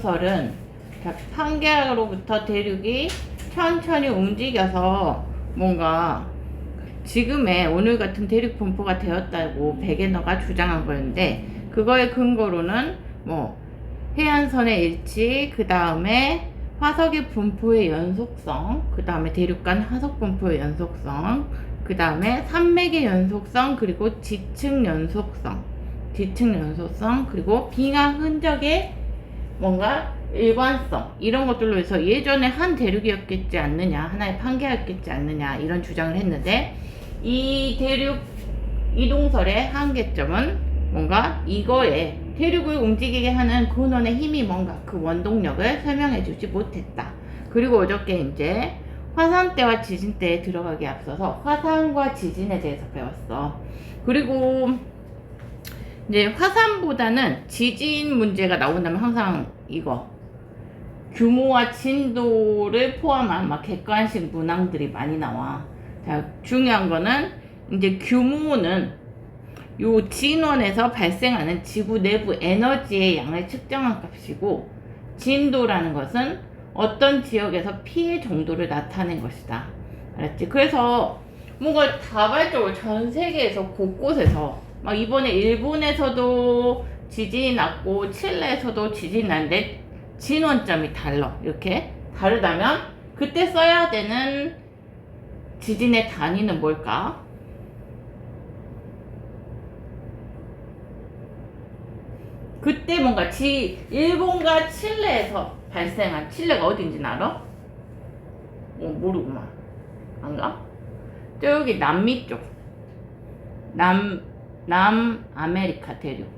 설은 판계로부터 대륙이 천천히 움직여서 뭔가 지금의 오늘 같은 대륙 분포가 되었다고 베게너가 주장한 거였는데, 그거의 근거로는 뭐 해안선의 일치, 그 다음에 화석의 분포의 연속성, 그 다음에 대륙 간 화석 분포의 연속성, 그 다음에 산맥의 연속성, 그리고 지층 연속성, 그리고 빙하 흔적의 뭔가 일관성, 이런 것들로 해서 예전에 한 대륙이었겠지 않느냐, 하나의 판계였겠지 않느냐, 이런 주장을 했는데, 이 대륙 이동설의 한계점은 뭔가 이거에 대륙을 움직이게 하는 근원의 힘이 뭔가 그 원동력을 설명해 주지 못했다. 그리고 어저께 이제 화산대와 지진대에 들어가기 앞서서 화산과 지진에 대해서 배웠어. 그리고 이제 화산보다는 지진 문제가 나온다면 항상 이거 규모와 진도를 포함한 막 객관식 문항들이 많이 나와. 자, 중요한 거는 이제 규모는 요 진원에서 발생하는 지구 내부 에너지의 양을 측정한 값이고, 진도라는 것은 어떤 지역에서 피해 정도를 나타낸 것이다. 알았지? 그래서 뭔가 다발적으로 전 세계에서 곳곳에서 막 이번에 일본에서도 지진이 났고 칠레에서도 지진이 났는데 진원점이 달라. 이렇게 다르다면 그때 써야 되는 지진의 단위는 뭘까? 그때 뭔가 일본과 칠레에서 발생한, 칠레가 어딘지는 알아? 모르구만. 안 가? 저기 남미 쪽. 남아메리카 대륙.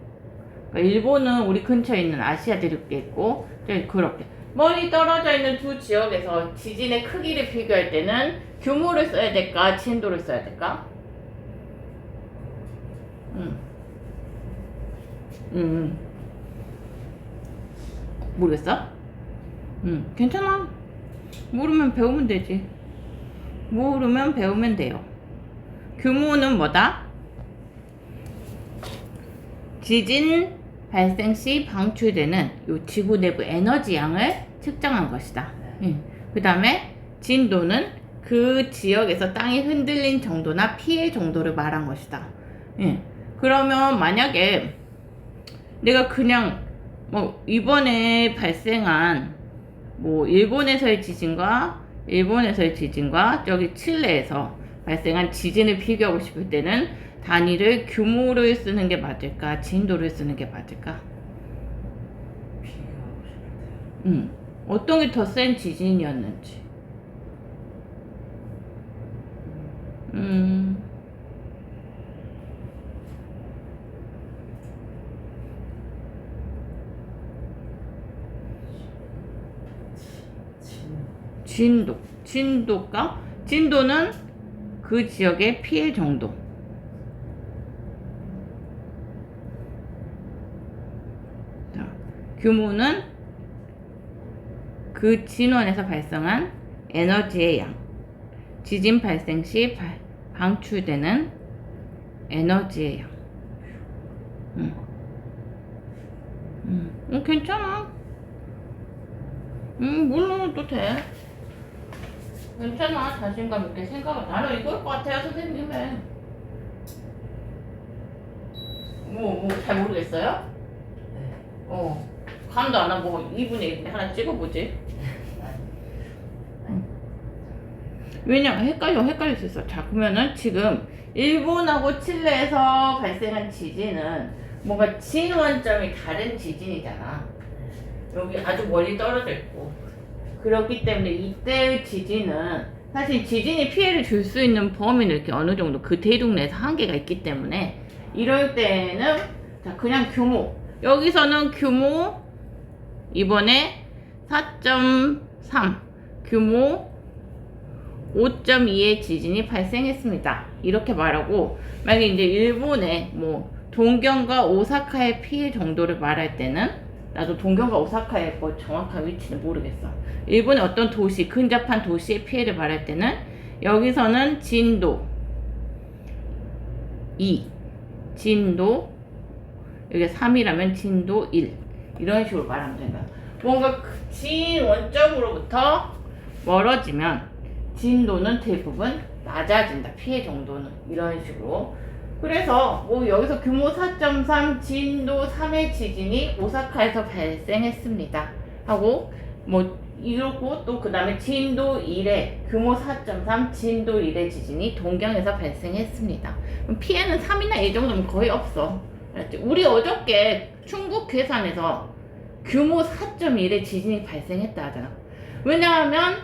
그러니까 일본은 우리 근처에 있는 아시아 대륙에 있고, 저기 그렇게 멀리 떨어져 있는 두 지역에서 지진의 크기를 비교할 때는 규모를 써야 될까, 진도를 써야 될까? 모르겠어? 괜찮아. 모르면 배우면 되지. 모르면 배우면 돼요. 규모는 뭐다? 지진 발생 시 방출되는 요 지구 내부 에너지 양을 측정한 것이다. 그 다음에 진도는 그 지역에서 땅이 흔들린 정도나 피해 정도를 말한 것이다. 그러면 만약에 내가 그냥 뭐 이번에 발생한 뭐 일본에서의 지진과 저기 칠레에서 발생한 지진을 비교하고 싶을 때는 단위를 규모를 쓰는 게 맞을까, 진도를 쓰는 게 맞을까? 어떤 게 더 센 지진이었는지. 진도가? 진도는 그 지역의 피해 정도. 자, 규모는 그 진원에서 발생한 에너지의 양. 지진 발생 시 방출되는 에너지의 양. 괜찮아. 몰라도 돼. 괜찮아. 자신감 있게 생각을. 나는 이걸 것 같아요, 선생님은. 잘 모르겠어요? 감도 안 하고 2분의 1 하나 찍어보지. 왜냐면 헷갈릴 수 있어. 자, 그러면은 지금 일본하고 칠레에서 발생한 지진은 뭔가 진원점이 다른 지진이잖아. 여기 아주 멀리 떨어져 있고. 그렇기 때문에 이때의 지진은 사실 지진이 피해를 줄 수 있는 범위는 이렇게 어느 정도 그 대륙 내에서 한계가 있기 때문에, 이럴 때는 자, 그냥 규모. 여기서는 규모 이번에 4.3, 규모 5.2의 지진이 발생했습니다. 이렇게 말하고, 만약에 이제 일본의 뭐 동경과 오사카의 피해 정도를 말할 때는, 나도 동경과 오사카의 뭐 정확한 위치는 모르겠어. 일본의 어떤 도시, 근접한 도시의 피해를 말할 때는 여기서는 진도 2, 진도, 여기 3이라면 진도 1, 이런 식으로 말하면 된다. 뭔가 진 원점으로부터 멀어지면 진도는 대부분 낮아진다. 피해 정도는 이런 식으로. 그래서 뭐 여기서 규모 4.3 진도 3의 지진이 오사카에서 발생했습니다 하고 뭐 이러고 또 그 다음에 진도 1의 규모 4.3 진도 1의 지진이 동경에서 발생했습니다. 그럼 피해는 3이나 2 정도면 거의 없어. 알았지? 우리 어저께 충북 괴산에서 규모 4.1의 지진이 발생했다 하잖아. 왜냐하면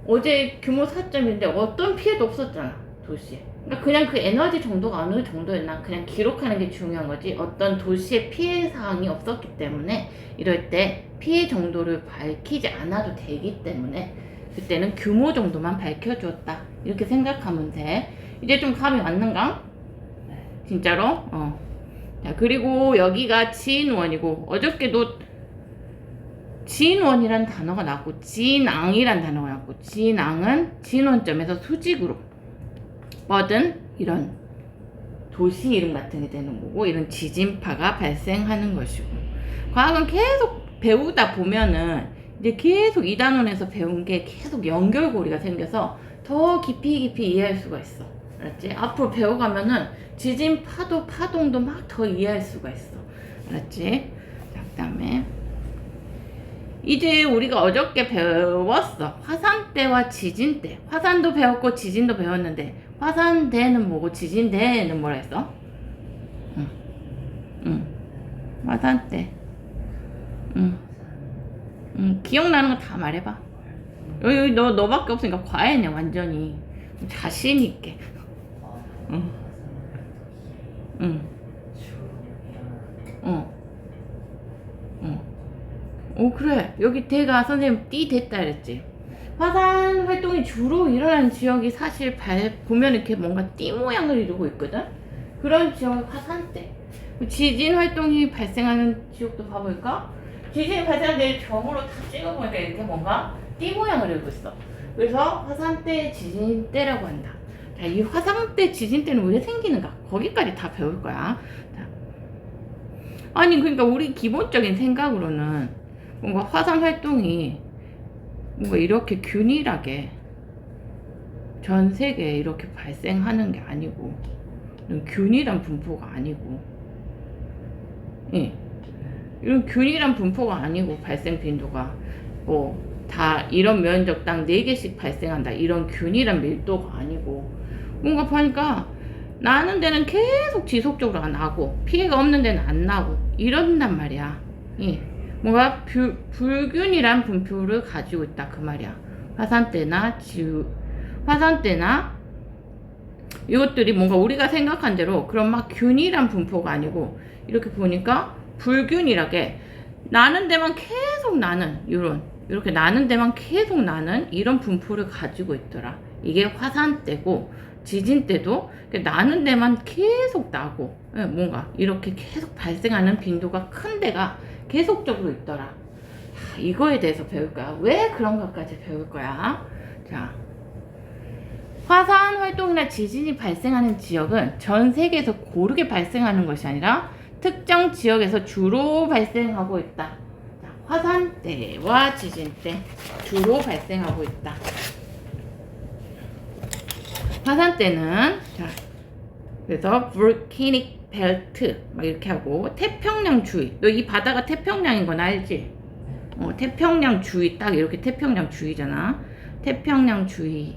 어제 규모 4.1인데 어떤 피해도 없었잖아, 도시에. 그러니까 그냥 그 에너지 정도가 어느 정도였나 그냥 기록하는 게 중요한 거지 어떤 도시의 피해 사항이 없었기 때문에 이럴 때 피해 정도를 밝히지 않아도 되기 때문에 그때는 규모 정도만 밝혀주었다 이렇게 생각하면 돼. 이제 좀 감이 왔는가? 진짜로? 자, 그리고 여기가 진원이고 어저께도 진원이란 단어가 나왔고 진앙이란 단어가 나왔고 진앙은 진원점에서 수직으로 뻗은 이런 도시 이름 같은 게 되는 거고 이런 지진파가 발생하는 것이고 과학은 계속 배우다 보면은 이제 계속 이 단원에서 배운 게 계속 연결고리가 생겨서 더 깊이 이해할 수가 있어. 알았지? 앞으로 배워가면은 지진파도 파동도 막 더 이해할 수가 있어. 알았지? 자, 그 다음에 이제 우리가 어저께 배웠어. 화산대와 지진대. 화산도 배웠고 지진도 배웠는데 화산대는 뭐고 지진대는 뭐라 했어? 화산대. 기억나는 거 다 말해봐. 여기 너밖에 없으니까 과외네 완전히. 자신 있게. 그래. 여기 대가 선생님 띠 됐다 그랬지. 화산 활동이 주로 일어나는 지역이 사실 보면 이렇게 뭔가 띠 모양을 이루고 있거든. 그런 지역이 화산대. 지진 활동이 발생하는 지역도 봐볼까? 지진이 발생하는데 벽으로 다 찍어보니까 이렇게 뭔가 띠 모양을 이루고 있어. 그래서 화산대 지진대라고 한다. 자, 이 화산대 지진대는 왜 생기는가? 거기까지 다 배울 거야. 자. 아니 그러니까 우리 기본적인 생각으로는 뭔가 화산 활동이 뭔가 이렇게 균일하게 전 세계에 이렇게 발생하는 게 아니고 균일한 분포가 아니고 이런 균일한 분포가 아니고 발생 빈도가 뭐 다 이런 면적당 4개씩 발생한다 이런 균일한 밀도가 아니고 뭔가 보니까 나는 데는 계속 지속적으로 안 나고 피해가 없는 데는 안 나고 이런단 말이야. 뭔가 불균일한 분포를 가지고 있다 그 말이야. 화산대나 이것들이 뭔가 우리가 생각한 대로 그런 막 균일한 분포가 아니고 이렇게 보니까 불균일하게 나는 데만 계속 나는 이렇게 나는 데만 계속 나는 이런 분포를 가지고 있더라. 이게 화산대고 지진대도 나는 데만 계속 나고 뭔가 이렇게 계속 발생하는 빈도가 큰 데가 계속적으로 있더라. 이거에 대해서 배울 거야. 왜 그런 것까지 배울 거야? 자, 화산 활동이나 지진이 발생하는 지역은 전 세계에서 고르게 발생하는 것이 아니라 특정 지역에서 주로 발생하고 있다. 자, 화산대와 지진대 주로 발생하고 있다. 화산대는 자, 그래서 volcanic 벨트 막 이렇게 하고 태평양 주위. 너 이 바다가 태평양인 건 알지? 태평양 주위 딱 이렇게 태평양 주위잖아. 태평양 주위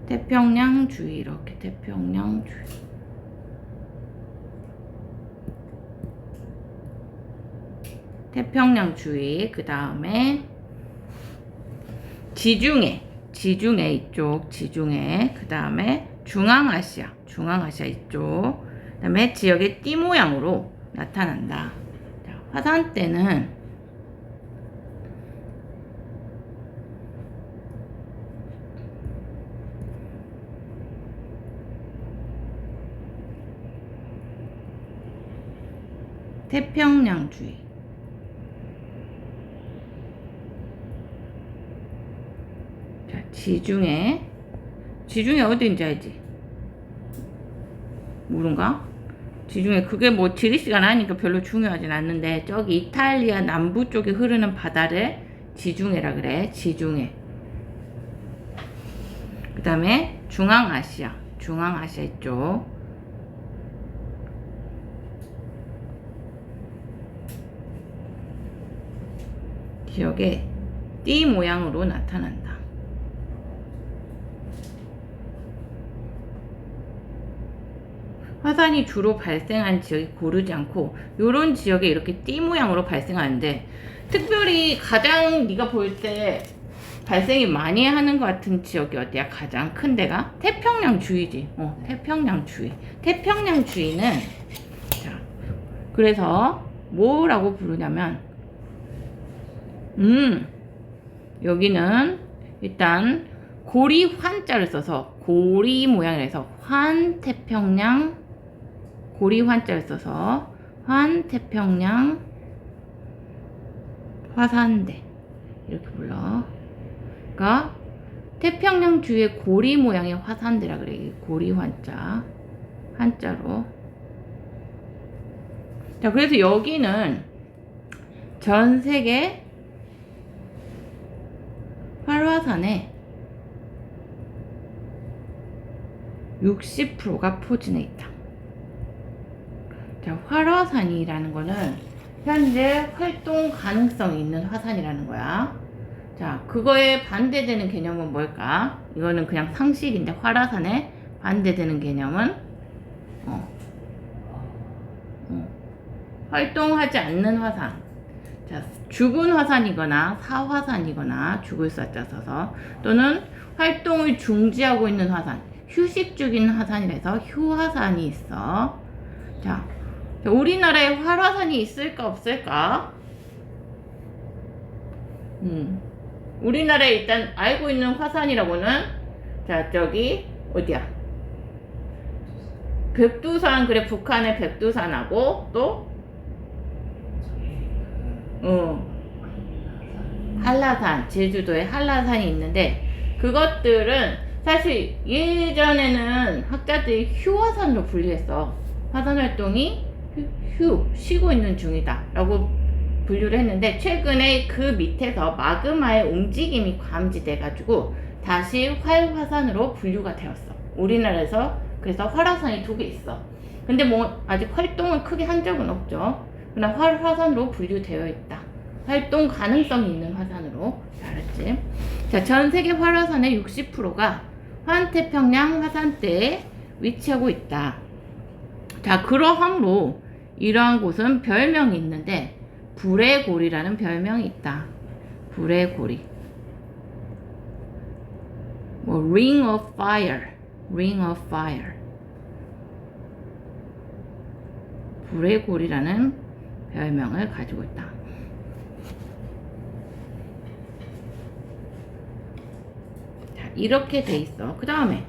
이렇게 태평양 주위. 태평양 주위. 그 다음에 지중해 이쪽 지중해. 그 다음에 중앙아시아 이쪽. 그 다음에 지역의 띠 모양으로 나타난다. 자, 화산대는 태평양 주위. 자, 지중해 어디인지 알지? 모른가? 지중해. 그게 뭐 지리 시간 하니까 별로 중요하진 않는데, 저기 이탈리아 남부 쪽에 흐르는 바다를 지중해라 그래. 지중해. 그 다음에 중앙아시아. 중앙아시아 쪽. 지역에 띠 모양으로 나타난다. 화산이 주로 발생한 지역이 고르지 않고 요런 지역에 이렇게 띠 모양으로 발생하는데, 특별히 가장 네가 볼 때 발생이 많이 하는 것 같은 지역이 어디야? 가장 큰 데가 태평양 주위지. 태평양 주위. 태평양 주위는 자, 그래서 뭐라고 부르냐면 여기는 일단 고리 환자를 써서 고리 모양이라서 환태평양, 고리 환자를 써서 환태평양 화산대 이렇게 불러. 그러니까 태평양 주위에 고리 모양의 화산대라 그래. 고리 환자, 한자로. 자, 그래서 여기는 전 세계 활화산의 60%가 포진해 있다. 자, 활화산이라는 거는 현재 활동 가능성이 있는 화산이라는 거야. 자, 그거에 반대되는 개념은 뭘까? 이거는 그냥 상식인데, 활화산에 반대되는 개념은 활동하지 않는 화산. 자, 죽은 화산이거나 사화산이거나 죽을 사자 써서, 또는 활동을 중지하고 있는 화산, 휴식 중인 화산이라서 휴화산이 있어. 자, 우리나라에 활화산이 있을까 없을까? 우리나라에 일단 알고 있는 화산이라고는, 자, 저기 어디야? 백두산. 그래, 북한의 백두산하고 또 한라산, 제주도에 한라산이 있는데, 그것들은 사실 예전에는 학자들이 휴화산으로 분류했어. 화산 활동이 쉬고 있는 중이다 라고 분류를 했는데, 최근에 그 밑에서 마그마의 움직임이 감지돼 가지고 다시 활화산으로 분류가 되었어. 우리나라에서. 그래서 활화산이 2개 있어. 근데 뭐 아직 활동을 크게 한 적은 없죠. 그러나 활화산으로 분류되어 있다. 활동 가능성이 있는 화산으로. 알았지? 자, 전 세계 활화산의 60%가 환태평양 화산대에 위치하고 있다. 자, 그러함으로 이러한 곳은 별명이 있는데, 불의 고리라는 별명이 있다. 불의 고리. 뭐 ring of fire, ring of fire. 불의 고리라는 별명을 가지고 있다. 자, 이렇게 돼 있어. 그 다음에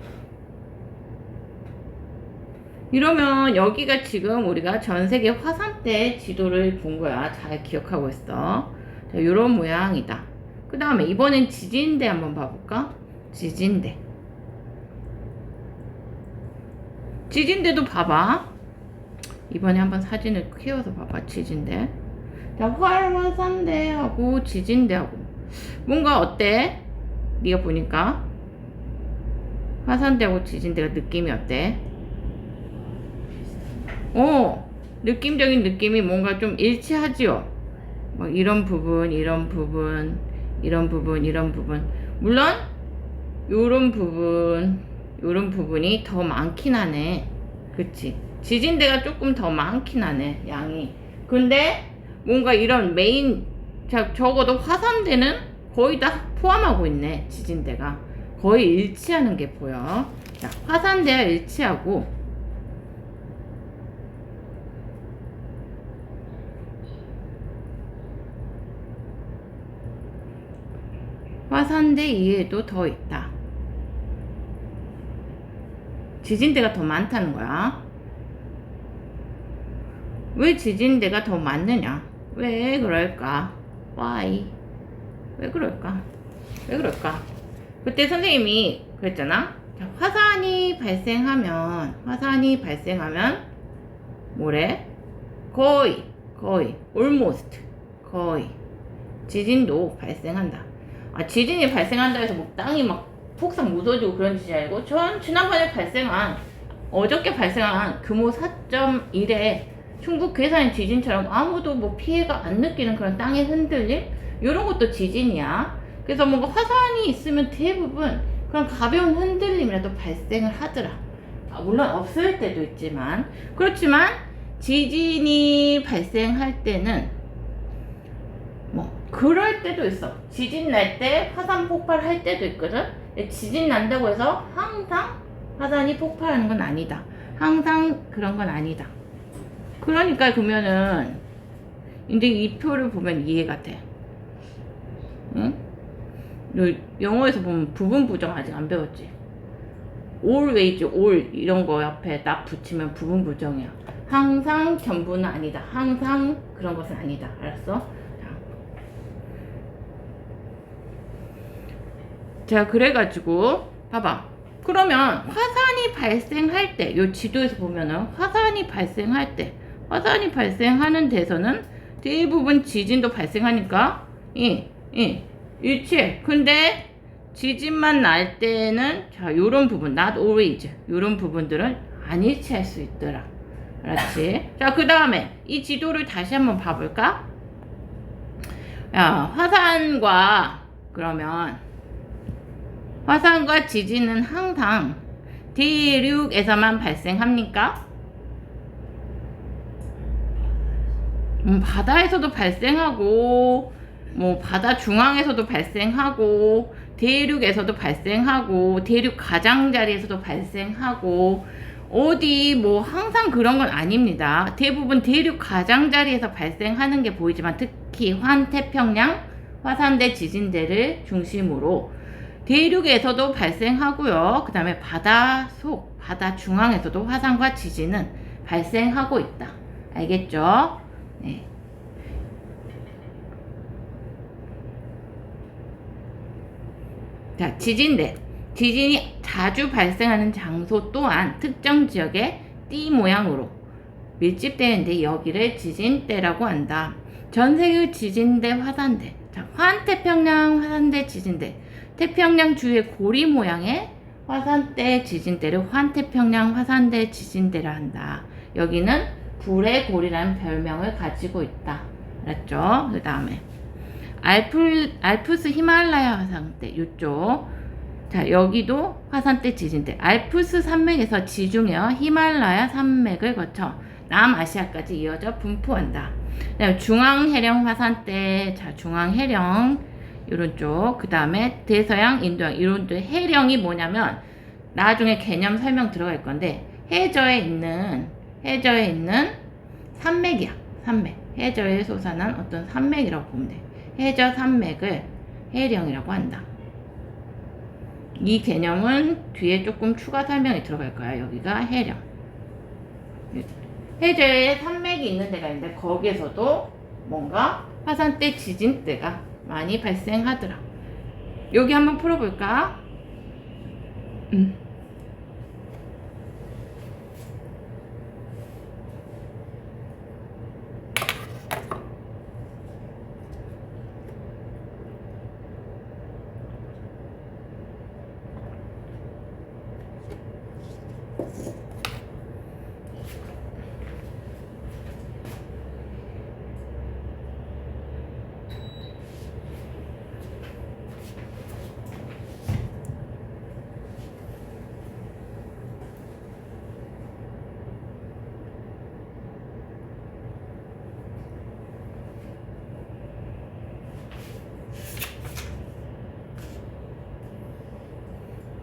이러면 여기가 지금 우리가 전 세계 화산대 지도를 본 거야. 잘 기억하고 있어. 자, 요런 모양이다. 그 다음에 이번엔 지진대 한번 봐볼까? 지진대. 지진대도 봐봐. 이번에 한번 사진을 키워서 봐봐. 지진대. 자, 활화산대하고 지진대하고 뭔가 어때? 네가 보니까 화산대하고 지진대가 느낌이 어때? 느낌적인 느낌이 뭔가 좀 일치하지요. 막 이런 부분, 이런 부분, 이런 부분, 이런 부분. 물론 요런 부분, 요런 부분이 더 많긴 하네. 그치? 지진대가 조금 더 많긴 하네, 양이. 근데 뭔가 이런 메인, 자, 적어도 화산대는 거의 다 포함하고 있네. 지진대가 거의 일치하는 게 보여. 자, 화산대와 일치하고, 화산대 이외에도 더 있다. 지진대가 더 많다는 거야. 왜 지진대가 더 많느냐? 왜 그럴까? Why? 왜 그럴까? 왜 그럴까? 그때 선생님이 그랬잖아. 자, 화산이 발생하면 뭐래? 거의 almost 거의 지진도 발생한다. 아, 지진이 발생한다 해서 뭐 땅이 막 폭삭 무너지고 그런 짓이 아니고 지난번에 발생한 어저께 발생한 규모 4.1의 충북 괴산 지진처럼 아무도 뭐 피해가 안 느끼는 그런 땅의 흔들림 이런 것도 지진이야. 그래서 뭔가 화산이 있으면 대부분 그런 가벼운 흔들림이라도 발생을 하더라. 아, 물론 없을 때도 있지만 그렇지만 지진이 발생할 때는 뭐 그럴 때도 있어. 지진 날 때 화산 폭발할 때도 있거든. 지진 난다고 해서 항상 화산이 폭발하는 건 아니다. 항상 그런 건 아니다. 그러니까 그러면은 이제 이 표를 보면 이해가 돼. 응? 영어에서 보면 부분 부정 아직 안 배웠지? always, all 이런 거 옆에 딱 붙이면 부분 부정이야. 항상 전부는 아니다. 항상 그런 것은 아니다. 알았어? 자, 그래가지고 봐봐. 그러면 화산이 발생할 때, 요 지도에서 보면은 화산이 발생하는 데서는 대부분 지진도 발생하니까 일치해. 근데 지진만 날 때는 자, 요런 부분 not always 요런 부분들은 안 일치할 수 있더라. 알았지? 자, 그 다음에 이 지도를 다시 한번 봐볼까? 야, 화산과 지진은 항상 대륙에서만 발생합니까? 바다에서도 발생하고 뭐 바다 중앙에서도 발생하고 대륙에서도 발생하고 대륙 가장자리에서도 발생하고 어디 뭐 항상 그런 건 아닙니다. 대부분 대륙 가장자리에서 발생하는 게 보이지만 특히 환태평양 화산대 지진대를 중심으로 대륙에서도 발생하고요. 그 다음에 바다 중앙에서도 화산과 지진은 발생하고 있다. 알겠죠? 네. 자, 지진이 자주 발생하는 장소 또한 특정 지역의 띠 모양으로 밀집되는데 여기를 지진대라고 한다. 전 세계 지진대, 화산대. 자, 환태평양 화산대 지진대. 태평양 주위의 고리 모양의 화산대 지진대를 환태평양 화산대 지진대라 한다. 여기는 불의 고리라는 별명을 가지고 있다. 알았죠? 그 다음에 알프스 히말라야 화산대 이쪽. 자, 여기도 화산대 지진대. 알프스 산맥에서 지중해와 히말라야 산맥을 거쳐 남아시아까지 이어져 분포한다. 그다음에 중앙해령 화산대. 자, 중앙해령 이런 쪽. 그 다음에 대서양, 인도양 이런 쪽. 해령이 뭐냐면 나중에 개념 설명 들어갈 건데 해저에 있는 산맥이야. 산맥. 해저에 솟아난 어떤 산맥이라고 보면 돼. 해저 산맥을 해령이라고 한다. 이 개념은 뒤에 조금 추가 설명이 들어갈 거야. 여기가 해령. 해저에 산맥이 있는 데가 있는데 거기에서도 뭔가 화산대 지진대가 많이 발생하더라. 여기 한번 풀어볼까?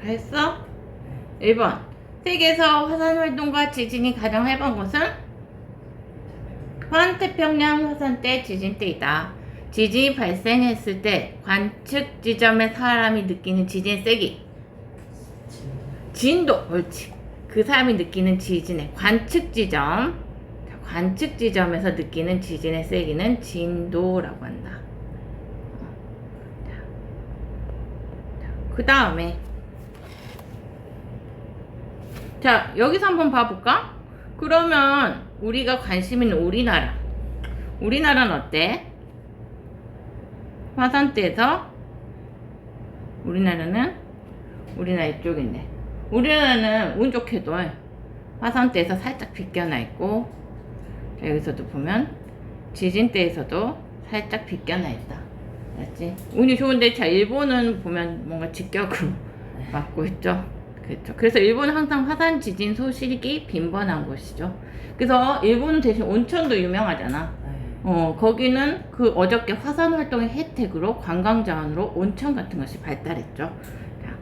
했어? 1번. 세계에서 화산 활동과 지진이 가장 해본 곳은 환태평양 화산대 지진대이다. 지진이 발생했을 때 관측 지점의 사람이 느끼는 지진 세기. 진도. 옳지. 그 사람이 느끼는 지진의 관측 지점. 관측 지점에서 느끼는 지진의 세기는 진도라고 한다. 그 다음에 자, 여기서 한번 봐볼까? 그러면 우리가 관심 있는 우리나라. 우리나라는 어때? 화산대에서 우리나라 이쪽인데, 우리나라는 운 좋게도 화산대에서 살짝 비껴나 있고, 자, 여기서도 보면 지진대에서도 살짝 비껴나 있다. 알았지? 운이 좋은데, 자, 일본은 보면 뭔가 직격으로 맞고 있죠. 그렇죠. 그래서 일본은 항상 화산 지진 소식이 빈번한 곳이죠. 그래서 일본은 대신 온천도 유명하잖아. 거기는 그 어저께 화산 활동의 혜택으로 관광 자원으로 온천 같은 것이 발달했죠. 자,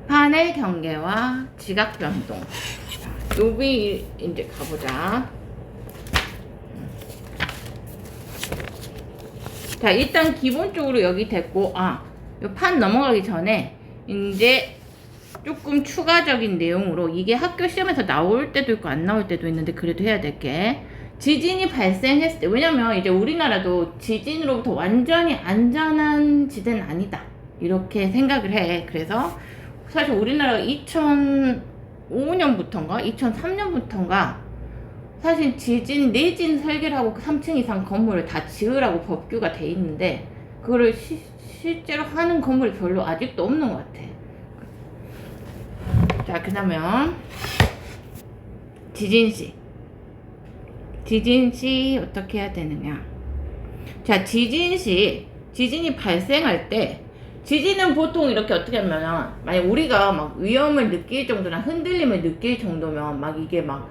판의 경계와 지각 변동. 자, 여기 이제 가보자. 자, 일단 기본적으로 여기 됐고, 요 판 넘어가기 전에 이제 조금 추가적인 내용으로, 이게 학교 시험에서 나올 때도 있고 안 나올 때도 있는데 그래도 해야 될 게, 지진이 발생했을 때, 왜냐면 이제 우리나라도 지진으로부터 완전히 안전한 지대는 아니다 이렇게 생각을 해. 그래서 사실 우리나라가 2005년부터인가 2003년부터인가 사실 지진 내진 설계를 하고 3층 이상 건물을 다 지으라고 법규가 돼 있는데, 그거를 실제로 하는 건물이 별로 아직도 없는 것 같아. 자, 그러면 지진시 어떻게 해야 되느냐. 자, 지진이 발생할 때, 지진은 보통 이렇게 어떻게 하면, 만약 우리가 막 위험을 느낄 정도나 흔들림을 느낄 정도면 막 이게 막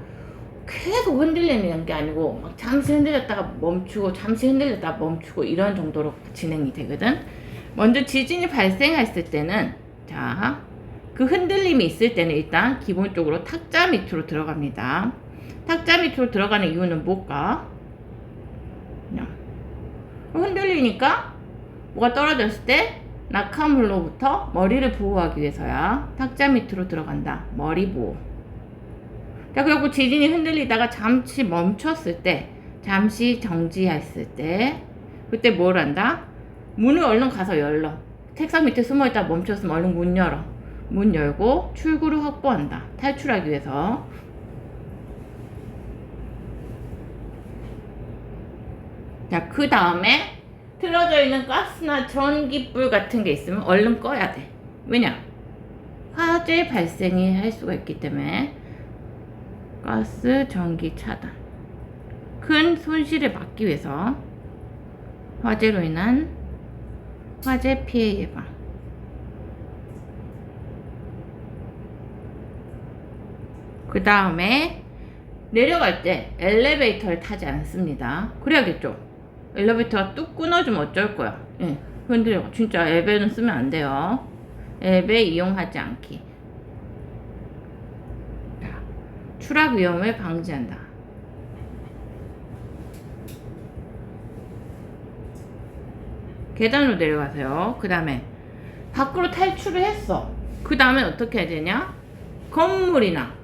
계속 흔들리는 게 아니고, 막 잠시 흔들렸다가 멈추고 잠시 흔들렸다가 멈추고 이런 정도로 진행이 되거든. 먼저 지진이 발생했을 때는, 자, 그 흔들림이 있을 때는 일단 기본적으로 탁자 밑으로 들어갑니다. 탁자 밑으로 들어가는 이유는 뭘까? 그냥 흔들리니까 뭐가 떨어졌을 때 낙하물로부터 머리를 보호하기 위해서야. 탁자 밑으로 들어간다. 머리 보호. 자, 그리고 지진이 흔들리다가 잠시 멈췄을 때, 잠시 정지했을 때, 그때 뭘 한다? 문을 얼른 가서 열러. 책상 밑에 숨어있다 멈췄으면 얼른 문 열어. 문 열고 출구를 확보한다. 탈출하기 위해서. 자, 그 다음에 틀어져 있는 가스나 전기불 같은 게 있으면 얼른 꺼야 돼. 왜냐? 화재 발생이 할 수가 있기 때문에. 가스, 전기 차단. 큰 손실을 막기 위해서. 화재로 인한 화재 피해 예방. 그 다음에 내려갈 때 엘리베이터를 타지 않습니다. 그래야겠죠? 엘리베이터가 뚝 끊어지면 어쩔 거야? 예, 흔들려. 진짜 엘베는 쓰면 안 돼요. 엘베 이용하지 않기. 자, 추락 위험을 방지한다. 계단으로 내려가세요. 그 다음에 밖으로 탈출을 했어. 그 다음에 어떻게 해야 되냐? 건물이나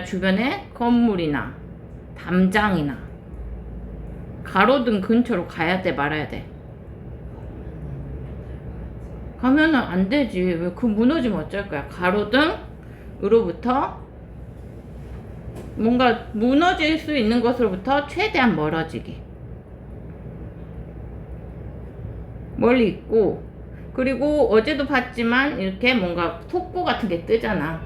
주변에 건물이나 담장이나 가로등 근처로 가야 돼, 말아야 돼? 가면은 안 되지. 왜 그 무너지면 어쩔 거야? 가로등으로부터 뭔가 무너질 수 있는 것으로부터 최대한 멀어지기. 멀리 있고, 그리고 어제도 봤지만 이렇게 뭔가 속보 같은 게 뜨잖아.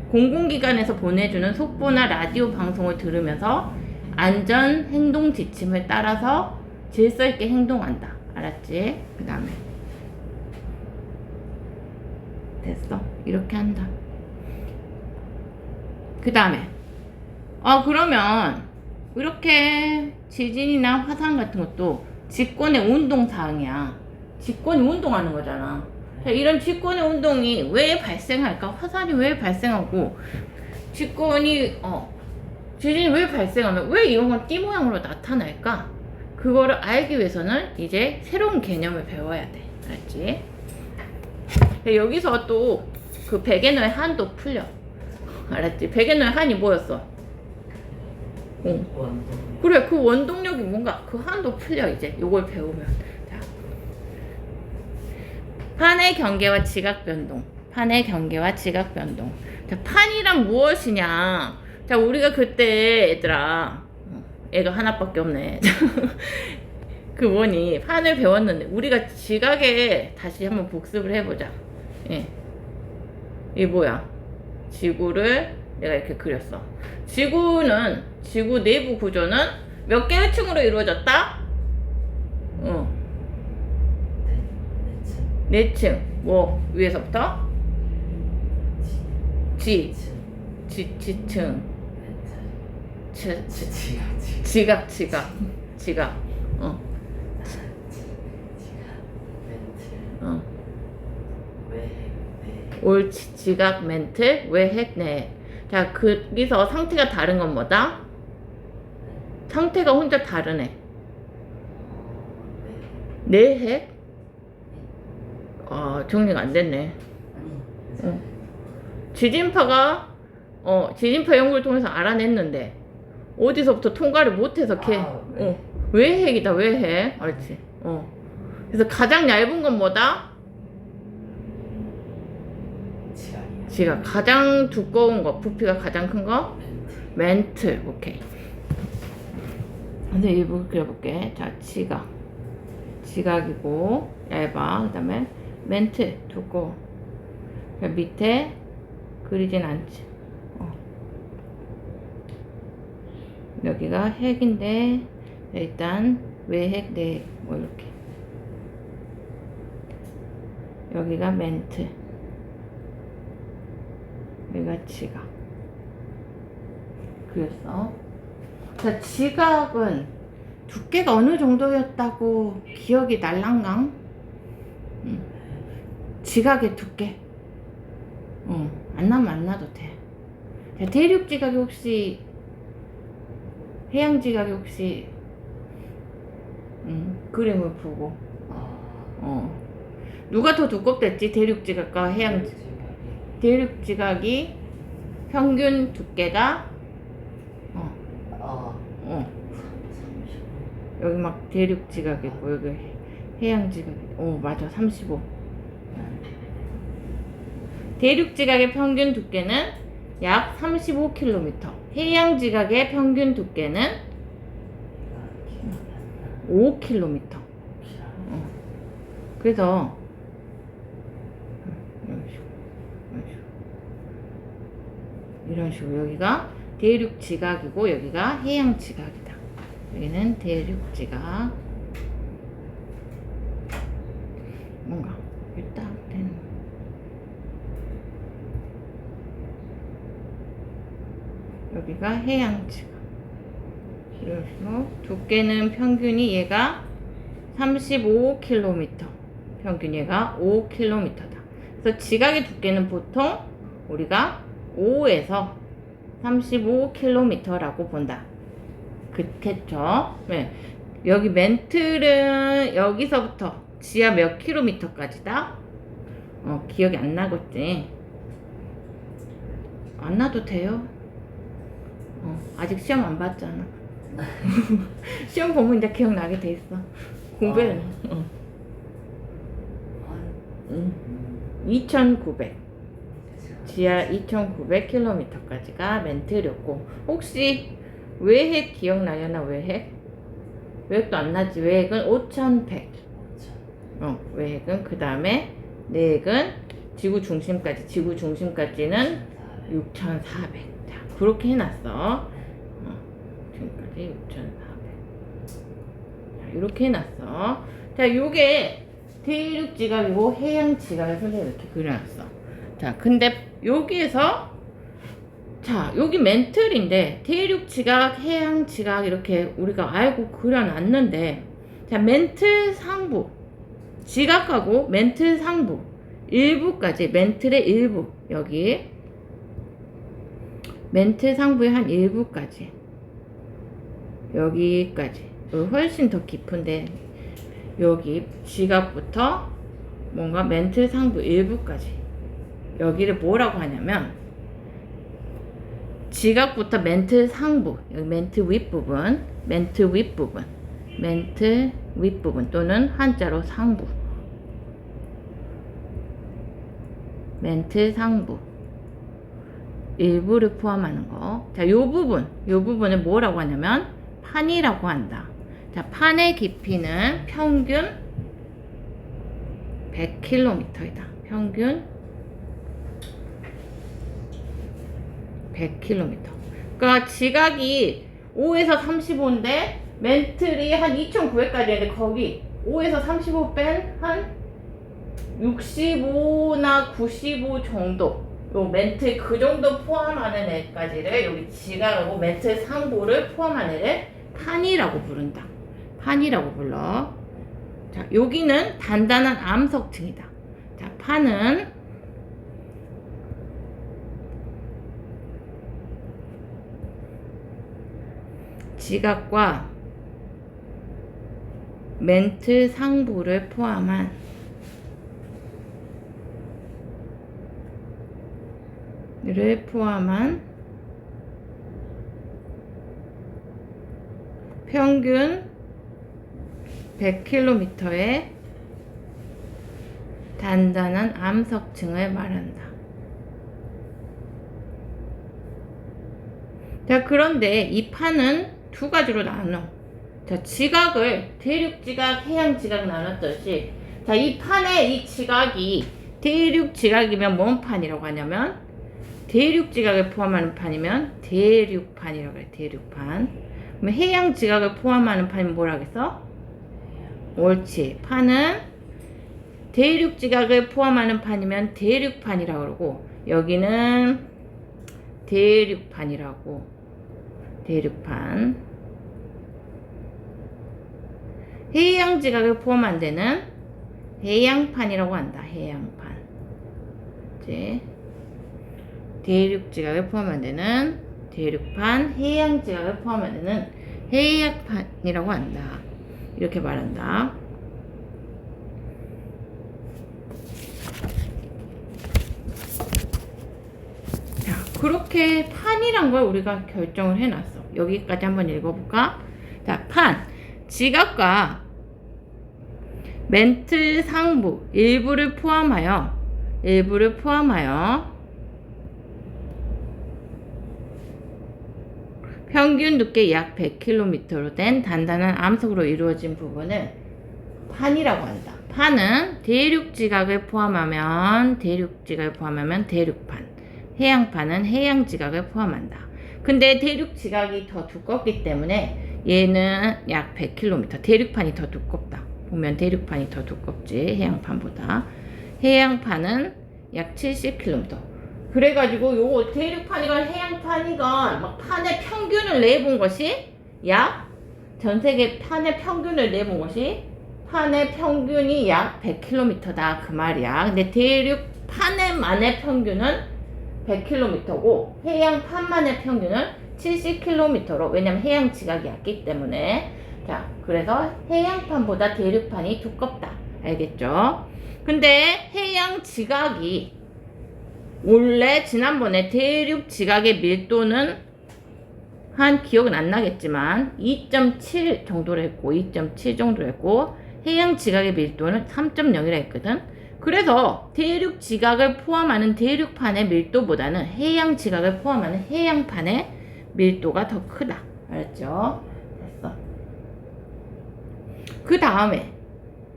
공공기관에서 보내주는 속보나 라디오 방송을 들으면서 안전 행동 지침을 따라서 질서 있게 행동한다. 알았지? 그 다음에 됐어. 이렇게 한다. 그 다음에 그러면 이렇게 지진이나 화산 같은 것도 직권의 운동사항이야. 직권이 운동하는 거잖아. 이런 직권의 운동이 왜 발생할까? 화산이 왜 발생하고 직권이 지진이 왜 발생하면 왜 이런 건 띠 모양으로 나타날까? 그거를 알기 위해서는 이제 새로운 개념을 배워야 돼. 알았지? 여기서 또 그 베개너의 한도 풀려. 알았지? 베개너의 한이 뭐였어? 그래, 그 원동력이 뭔가 그 한도 풀려. 이제 요걸 배우면. 자, 판의 경계와 지각 변동. 판의 경계와 지각 변동. 자, 판이란 무엇이냐? 자, 우리가 그때 얘들아, 애가 하나밖에 없네. 그 뭐니 판을 배웠는데 우리가 지각에 다시 한번 복습을 해보자. 예. 이게 뭐야? 지구를 내가 이렇게 그렸어. 지구 내부 구조는 몇 개의 층으로 이루어졌다? 네 층. 뭐 위에서부터? 지층. 지각. 옳지. 지각, 멘틀, 외핵, 내핵. 자, 거기서 상태가 다른 건 뭐다? 상태가 혼자 다르네. 내핵? 정리가 안 됐네. 지진파 연구를 통해서 알아냈는데 어디서부터 통과를 못해서 외핵이다. 외핵. 그렇지. 그래서 가장 얇은 건 뭐다? 지각. 가장 두꺼운 거, 부피가 가장 큰 거? 멘틀. 오케이. 근데 일부 그려볼게. 자, 지각이고 얇아. 그 다음에 멘틀 두꺼워. 밑에 그리진 않지. 여기가 핵인데 일단 외핵, 내핵 뭐 이렇게. 여기가 멘틀, 여기가 지각. 그랬어. 자, 지각은 두께가 어느 정도였다고 기억이 날랑강? 지각의 두께. 안 나면 안 나도 돼. 자, 대륙 지각이 혹시 해양 지각이 혹시 그림을 보고 누가 더 두껍댔지? 대륙 지각과 해양 지각. 대륙 지각이 평균 두께가 여기 막 대륙 지각 있고 여기 해양 지각. 맞아. 35. 대륙 지각의 평균 두께는 약 35km. 해양 지각의 평균 두께는 5km. 그래서 이런 식으로 여기가 대륙 지각이고 여기가 해양 지각이다. 여기는 대륙 지각. 뭔가 딱 되는. 여기가 해양 지각. 이런 식으로 두께는 평균이 얘가 35km. 평균 얘가 5km다. 그래서 지각의 두께는 보통 우리가 5에서 35km라고 본다. 그렇겠죠? 네. 여기 멘틀은 여기서부터 지하 몇 킬로미터까지다? 기억이 안 나겠지? 안 나도 돼요? 아직 시험 안 봤잖아. 시험 보면 이제 기억나게 돼 있어. 공부해. 2,900. 지하 2,900km까지가 멘틀이었고, 혹시 외핵 기억나려나? 외핵도 안 나지. 외핵은 5,100. 외핵은 그 다음에 내핵은 지구 중심까지는 6,400. 자, 그렇게 해놨어. 지금까지 6,400. 자, 이렇게 해놨어. 자, 요게 대륙 지각이고 해양 지각을 선생님이 이렇게 그려놨어. 자, 근데 여기에서 자, 여기 멘틀인데 대륙 지각, 해양 지각 이렇게 우리가 알고 그려놨는데, 자, 멘틀 상부, 지각하고 멘틀 상부 일부까지, 멘틀의 일부, 여기 멘틀 상부의 한 일부까지, 여기까지. 여기 훨씬 더 깊은데 여기 지각부터 뭔가 멘틀 상부 일부까지, 여기를 뭐라고 하냐면 지각부터 멘틀 상부, 여기 멘틀 윗부분, 멘틀 윗부분 또는 한자로 상부, 멘틀 상부, 일부를 포함하는 거. 자, 요 부분을 뭐라고 하냐면 판이라고 한다. 자, 판의 깊이는 평균 100km이다. 평균 100km. 그러니까 지각이 5에서 35인데 멘틀이 한 2,900까지 있는데 거기 5에서 35 뺀 한 65나 95 정도, 요 멘틀 그 정도 포함하는 애까지를 여기 지각하고 멘틀 상부를 포함한 애를 판이라고 부른다. 판이라고 불러. 자, 여기는 단단한 암석층이다. 자, 판은 지각과 멘틀 상부를 포함한 평균 100km의 단단한 암석층을 말한다. 자, 그런데 이 판은 두 가지로 나눠. 자, 지각을 대륙지각, 해양지각 나눴듯이, 자, 이 판의 이 지각이 대륙지각이면 뭔 판이라고 하냐면 대륙지각을 포함하는 판이면 대륙판이라고 해. 대륙판. 그럼 해양지각을 포함하는 판이면 뭐라 그랬어? 옳지. 판은 대륙지각을 포함하는 판이면 대륙판이라고 그러고, 여기는 대륙판이라고. 대륙판. 해양지각을 포함한 데는 해양판이라고 한다. 해양판. 이제 대륙지각을 포함한 데는 대륙판, 해양지각을 포함한 데는 해양판이라고 한다. 이렇게 말한다. 자, 그렇게 판이란 걸 우리가 결정을 해놨어. 여기까지 한번 읽어볼까? 자, 판. 지각과 멘틀 상부 일부를 포함하여 평균 두께 약 100km로 된 단단한 암석으로 이루어진 부분을 판이라고 한다. 판은 대륙지각을 포함하면 대륙판, 해양판은 해양지각을 포함한다. 근데 대륙지각이 더 두껍기 때문에 얘는 약 100km, 대륙판이 더 두껍다. 보면 대륙판이 더 두껍지, 해양판보다. 해양판은 약 70km. 그래가지고 요 대륙판이건 해양판이건 막 판의 평균을 내본 것이 전세계 판의 평균을 내본 것이 판의 평균이 약 100km다 그 말이야. 근데 대륙판의만의 평균은 100km고 해양판만의 평균은 70km로, 왜냐면 해양 지각이 얕기 때문에. 자, 그래서 해양판보다 대륙판이 두껍다. 알겠죠? 근데 해양 지각이 원래 지난번에 대륙 지각의 밀도는 한 기억은 안 나겠지만 2.7 정도로 했고 2.7 정도로 했고 해양 지각의 밀도는 3.0이라 했거든. 그래서 대륙 지각을 포함하는 대륙판의 밀도보다는 해양 지각을 포함하는 해양판의 밀도가 더 크다. 알았죠? 됐어. 그 다음에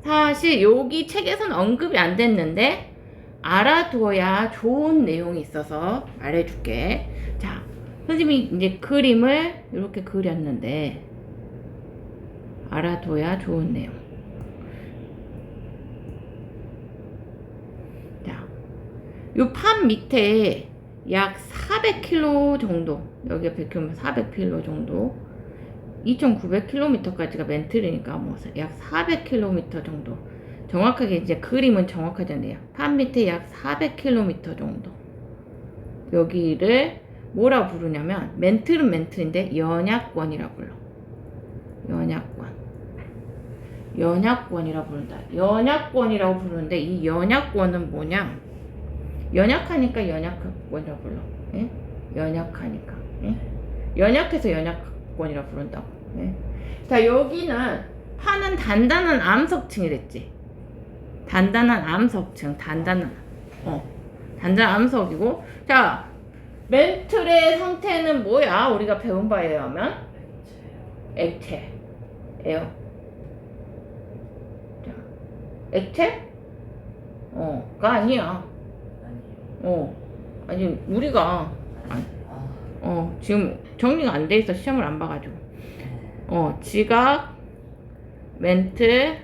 사실 여기 책에서는 언급이 안 됐는데 알아둬야 좋은 내용이 있어서 말해줄게. 자, 선생님이 이제 그림을 이렇게 그렸는데 알아둬야 좋은 내용. 자, 요 판 밑에 약 400km 정도, 여기가 100km, 400km 정도, 2,900km까지가 멘틀이니까 뭐 약 400km 정도. 정확하게 이제 그림은 정확하지 않네요. 판 밑에 약 400km 정도. 여기를 뭐라 부르냐면 멘틀은 멘틀인데 연약권이라 불러. 연약권이라 부른다. 연약권이라고 부르는데 이 연약권은 뭐냐? 연약하니까 연약권이라 불러. 예? 연약하니까. 예? 연약해서 연약권이라 부른다고. 예? 자, 여기는 판은 단단한 암석층이랬지. 단단한 암석층, 단단한 암석이고, 자, 멘틀의 상태는 뭐야? 우리가 배운 바에 의하면 액체예요. 자, 액체? 가 아니야. 아니 우리가 지금 정리가 안 돼 있어. 시험을 안 봐가지고. 지각, 멘틀,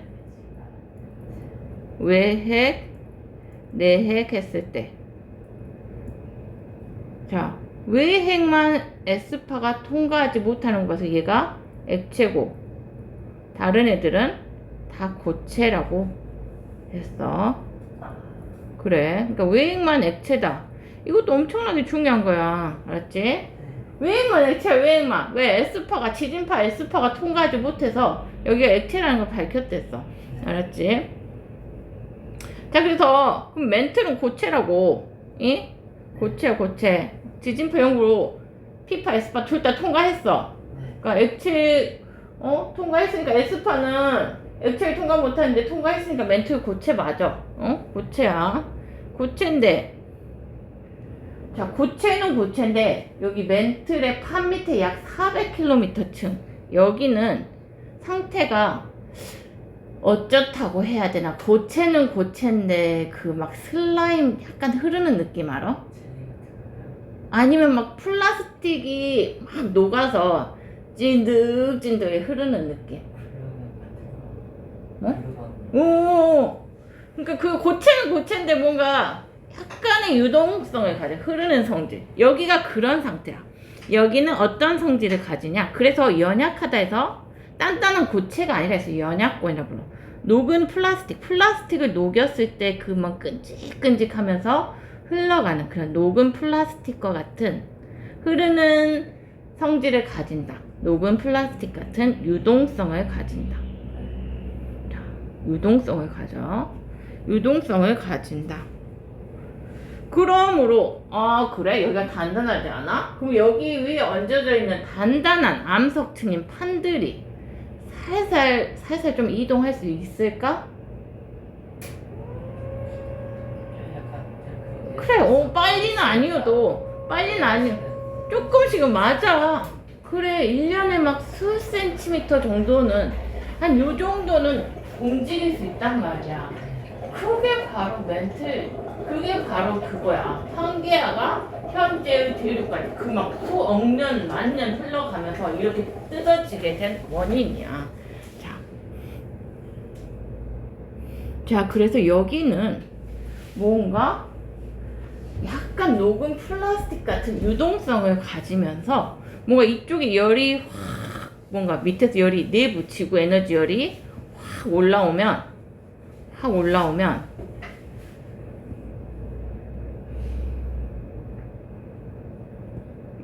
외핵, 내핵 했을 때. 자, 외핵만 S파가 통과하지 못하는 것은 얘가 액체고, 다른 애들은 다 고체라고 했어. 그래. 그러니까 외핵만 액체다. 이것도 엄청나게 중요한 거야. 알았지? 외핵만 액체야, 외핵만. 왜? S파가, 지진파 S파가 통과하지 못해서 여기가 액체라는 걸 밝혔댔어. 알았지? 자, 그래서 그럼 멘틀은 고체라고. 이? 고체. 지진파 연구로 P파, S파 둘 다 통과했어. 그러니까 액체 통과했으니까 S파는 액체를 통과 못하는데 통과했으니까 멘틀 고체 맞아. 고체야. 고체인데, 자, 고체는 고체인데 여기 멘틀의 판 밑에 약 400km층 여기는 상태가 어쩌다고 해야 되나. 고체는 고체인데 그 막 슬라임 약간 흐르는 느낌 알아? 아니면 막 플라스틱이 막 녹아서 찐득찐득하게 흐르는 느낌. 그러니까 그 고체는 고체인데 뭔가 약간의 유동성을 가져. 흐르는 성질. 여기가 그런 상태야. 여기는 어떤 성질을 가지냐. 그래서 연약하다 해서 단단한 고체가 아니라 해서 연약권이라 불러. 녹은 플라스틱을 녹였을 때 그 막 끈직끈직하면서 흘러가는 그런 녹은 플라스틱과 같은 흐르는 성질을 가진다. 녹은 플라스틱 같은 유동성을 가진다. 자, 유동성을 가진다. 그러므로 그래? 여기가 단단하지 않아? 그럼 여기 위에 얹어져 있는 단단한 암석층인 판들이 살살 좀 이동할 수 있을까? 그래, 빨리는 아니어도 조금씩은 맞아. 그래, 1년에 막 수 센티미터 정도는 한 요 정도는 움직일 수 있단 말이야. 그게 바로 멘틀, 그게 바로 그거야. 판게아가 현재의 대륙까지 그 막 수억 년, 만년 흘러가면서 이렇게 뜯어지게 된 원인이야. 자, 그래서 여기는 뭔가 약간 녹은 플라스틱 같은 유동성을 가지면서 뭔가 이쪽에 열이 확, 뭔가 밑에서 열이 내붙이고 에너지 열이 확 올라오면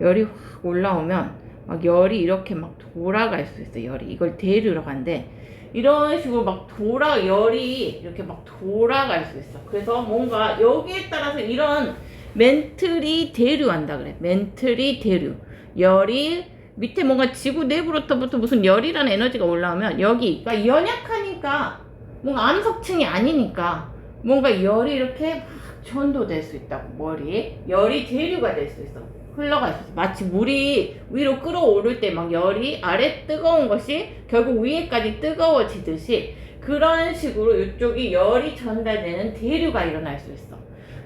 열이 확 올라오면 막 열이 이렇게 막 돌아갈 수 있어. 열이 이걸 대류라고 하는데 이런 식으로 막 열이 이렇게 막 돌아갈 수 있어. 그래서 뭔가 여기에 따라서 이런 멘틀이 대류한다 그래. 멘틀이 대류. 열이 밑에 뭔가 지구 내부로부터 무슨 열이라는 에너지가 올라오면 여기가 연약하니까 뭔가 암석층이 아니니까 뭔가 열이 이렇게 막 전도될 수 있다고. 열이 대류가 될 수 있어. 흘러갈 수 있어. 마치 물이 위로 끌어오를 때 막 열이 아래 뜨거운 것이 결국 위에까지 뜨거워지듯이 그런 식으로 이쪽이 열이 전달되는 대류가 일어날 수 있어.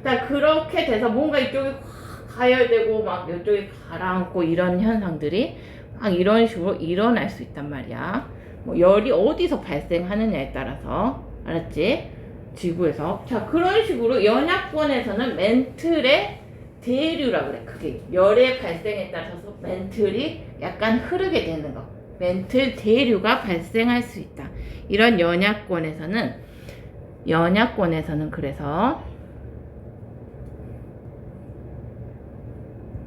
자, 그렇게 돼서 뭔가 이쪽이 확 가열되고 막 이쪽이 가라앉고 이런 현상들이 막 이런 식으로 일어날 수 있단 말이야. 뭐 열이 어디서 발생하느냐에 따라서. 알았지? 지구에서. 자, 그런 식으로 연약권에서는 멘틀의 대류라 그래. 그게 열의 발생에 따라서 멘틀이 약간 흐르게 되는 거. 멘틀 대류가 발생할 수 있다. 이런 연약권에서는 그래서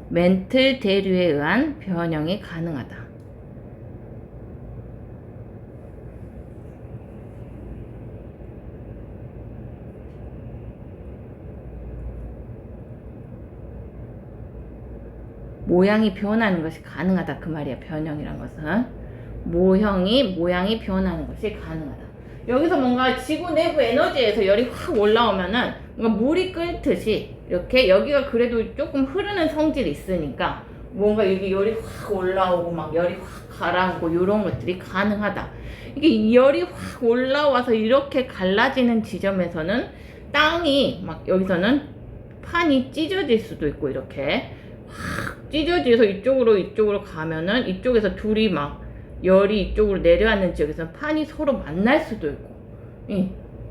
멘틀 대류에 의한 변형이 가능하다. 모양이 변하는 것이 가능하다. 그 말이야. 변형이란 것은 모양이 변하는 것이 가능하다. 여기서 뭔가 지구 내부 에너지에서 열이 확 올라오면은 뭔가 물이 끓듯이 이렇게 여기가 그래도 조금 흐르는 성질이 있으니까 뭔가 여기 열이 확 올라오고 막 열이 확 가라앉고 이런 것들이 가능하다. 이게 열이 확 올라와서 이렇게 갈라지는 지점에서는 땅이 막 여기서는 판이 찢어질 수도 있고 이렇게 확 찢어져서 이쪽으로 가면은 이쪽에서 둘이 막 열이 이쪽으로 내려앉는 지역에서 판이 서로 만날 수도 있고,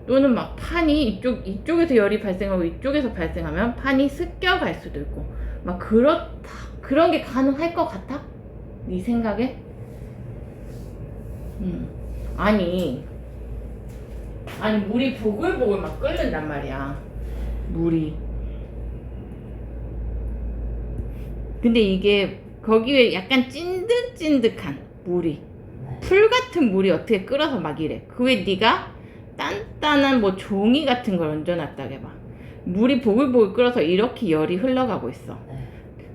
또는 막 판이 이쪽에서 열이 발생하고 이쪽에서 발생하면 판이 습겨갈 수도 있고, 막 그런 게 가능할 것 같아? 네 생각에? 아니 물이 보글보글 막 끓는단 말이야. 물이. 근데 이게 거기에 약간 찐득찐득한 물이, 풀 같은 물이 어떻게 끓어서 막 이래. 그 외에 네가 단단한 뭐 종이 같은 걸 얹어놨다고 해봐. 물이 보글보글 끓어서 이렇게 열이 흘러가고 있어.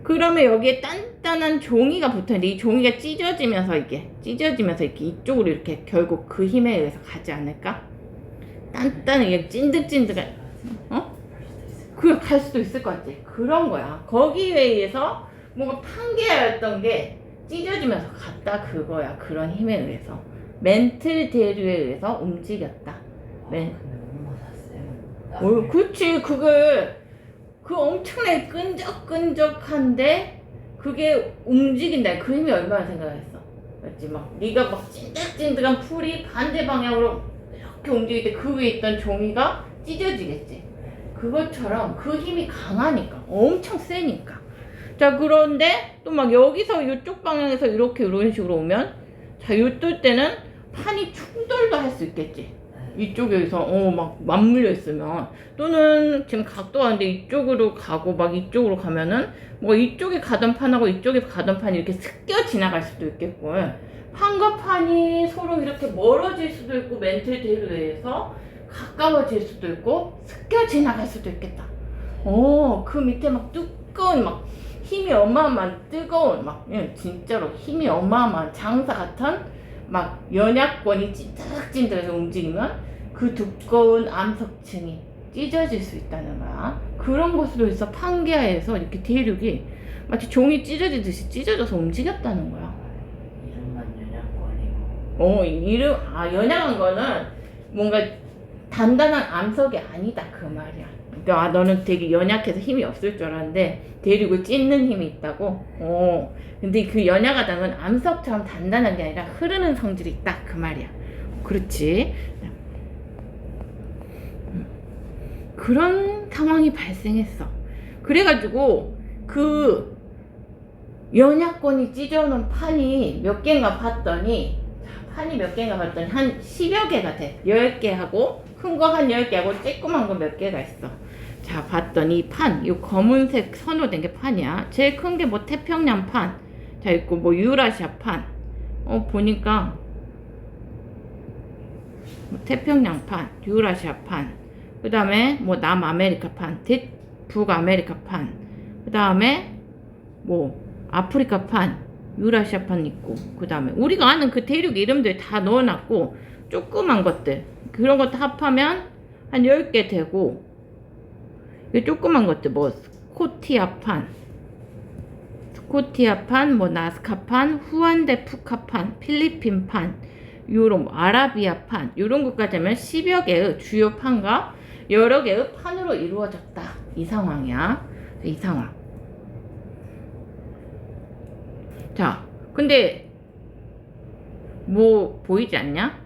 그러면 여기에 단단한 종이가 붙어있는데 이 종이가 찢어지면서 이렇게 이쪽으로 이렇게 결국 그 힘에 의해서 가지 않을까? 단단하게 찐득찐득한, 그게 갈 수도 있을 것 같지? 그런 거야. 거기에 의해서 뭔가 판게였던 게 찢어지면서 갔다 그거야. 그런 힘에 의해서. 멘틀 대류에 의해서 움직였다. 근데 너무 맞았어요. 그치. 그 엄청나게 끈적끈적한데 그게 움직인다. 그 힘이 얼마나 생각했어. 맞지? 막 네가 막 찐득찐득한 풀이 반대 방향으로 이렇게 움직일 때 그 위에 있던 종이가 찢어지겠지. 그것처럼 그 힘이 강하니까, 엄청 세니까. 자, 그런데 또 막 여기서 이쪽 방향에서 이렇게 이런 식으로 오면, 자, 이럴 때는 판이 충돌도 할 수 있겠지. 이쪽에서 막 맞물려 있으면, 또는 지금 각도가 근데 이쪽으로 가고 막 이쪽으로 가면은 뭐 이쪽에 가던 판하고 이쪽에 가던 판이 이렇게 습겨 지나갈 수도 있겠고, 판과 판이 서로 이렇게 멀어질 수도 있고, 멘틀 대류에 의해서 가까워질 수도 있고 습겨 지나갈 수도 있겠다. 그 밑에 막 두꺼운 막 힘이 어마어마한 뜨거운 막 진짜로 힘이 어마어마한 장사 같은 막 연약권이 찐득찐득해서 움직이면 그 두꺼운 암석층이 찢어질 수 있다는 거야. 그런 곳으로 해서 판게아에서 이렇게 대륙이 마치 종이 찢어지듯이 찢어져서 움직였다는 거야. 이름만 연약권이고. 연약한 거는 뭔가 단단한 암석이 아니다 그 말이야. 그러니까 너는 되게 연약해서 힘이 없을 줄 알았는데 대륙을 찢는 힘이 있다고. 근데 그 연약하다는 건 암석처럼 단단한 게 아니라 흐르는 성질이 있다 그 말이야. 그렇지. 그런 상황이 발생했어. 그래가지고 그 연약권이 찢어놓은 판이 몇 개인가 봤더니 한 10여 개가 돼. 10개 하고 큰 거 한 10개 하고 쬐끄만 거 몇 개가 있어. 자, 봤더니 판, 이 검은색 선호된 게 판이야. 제일 큰 게 뭐 태평양 판, 자 있고 뭐 유라시아 판. 보니까 뭐 태평양 판, 유라시아 판, 그 다음에 뭐 남아메리카 판, 북아메리카 판, 그 다음에 뭐 아프리카 판, 유라시아 판 있고, 그 다음에 우리가 아는 그 대륙 이름들 다 넣어놨고, 조그만 것들 그런 거 다 합하면 한 10개 되고, 이 조그만 것들 뭐 스코티아판, 뭐 나스카판, 후안데푸카판, 필리핀판, 요런 뭐 아라비아판, 요런 것까지 하면 10여 개의 주요 판과 여러 개의 판으로 이루어졌다. 이 상황이야. 이 상황. 자, 근데 뭐 보이지 않냐?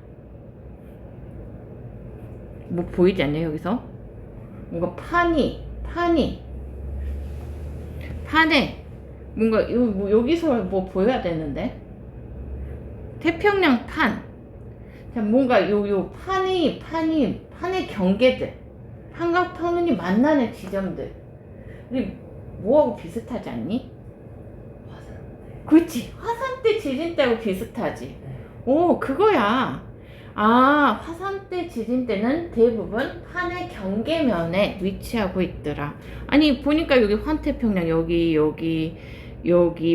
뭐 보이지 않냐 여기서? 뭔가 판에 뭔가 여기서 뭐 보여야 되는데, 태평양 판. 자, 뭔가 요 판의 경계들, 판과 판이 만나는 지점들, 근데 뭐하고 비슷하지 않니? 그렇지. 화산대 지진 때하고 비슷하지. 그거야. 화산대 지진 때는 대부분 판의 경계면에 위치하고 있더라. 아니 보니까 여기 환태평양 여기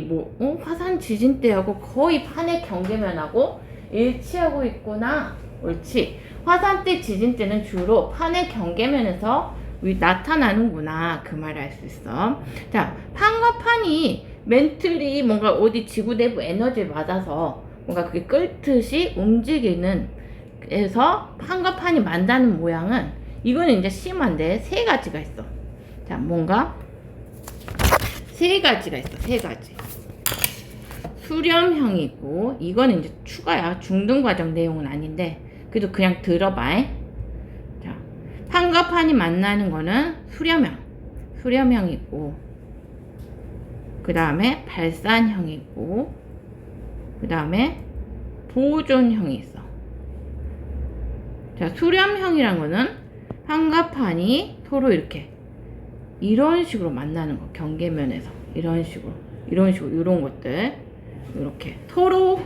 뭐 화산 지진 때하고 거의 판의 경계면하고 일치하고 있구나. 옳지. 화산대 지진 때는 주로 판의 경계면에서 나타나는구나. 그 말을 알 수 있어. 자, 판과 판이 멘틀이 뭔가 어디 지구 내부 에너지를 받아서 뭔가 그게 끓듯이 움직이는, 그래서 판과 판이 만나는 모양은, 이거는 이제 심한데 세 가지가 있어. 자, 뭔가 세 가지가 있어. 세 가지. 수렴형이 있고, 이거는 이제 추가야. 중등 과정 내용은 아닌데 그래도 그냥 들어봐. 자, 판과 판이 만나는 거는 수렴형이 있고, 그 다음에 발산형이 있고, 그 다음에 보존형이 있어. 자, 수렴형이란 거는 판과 판이 서로 이렇게 이런 식으로 만나는 거. 경계면에서 이런 식으로 이런 것들 이렇게 서로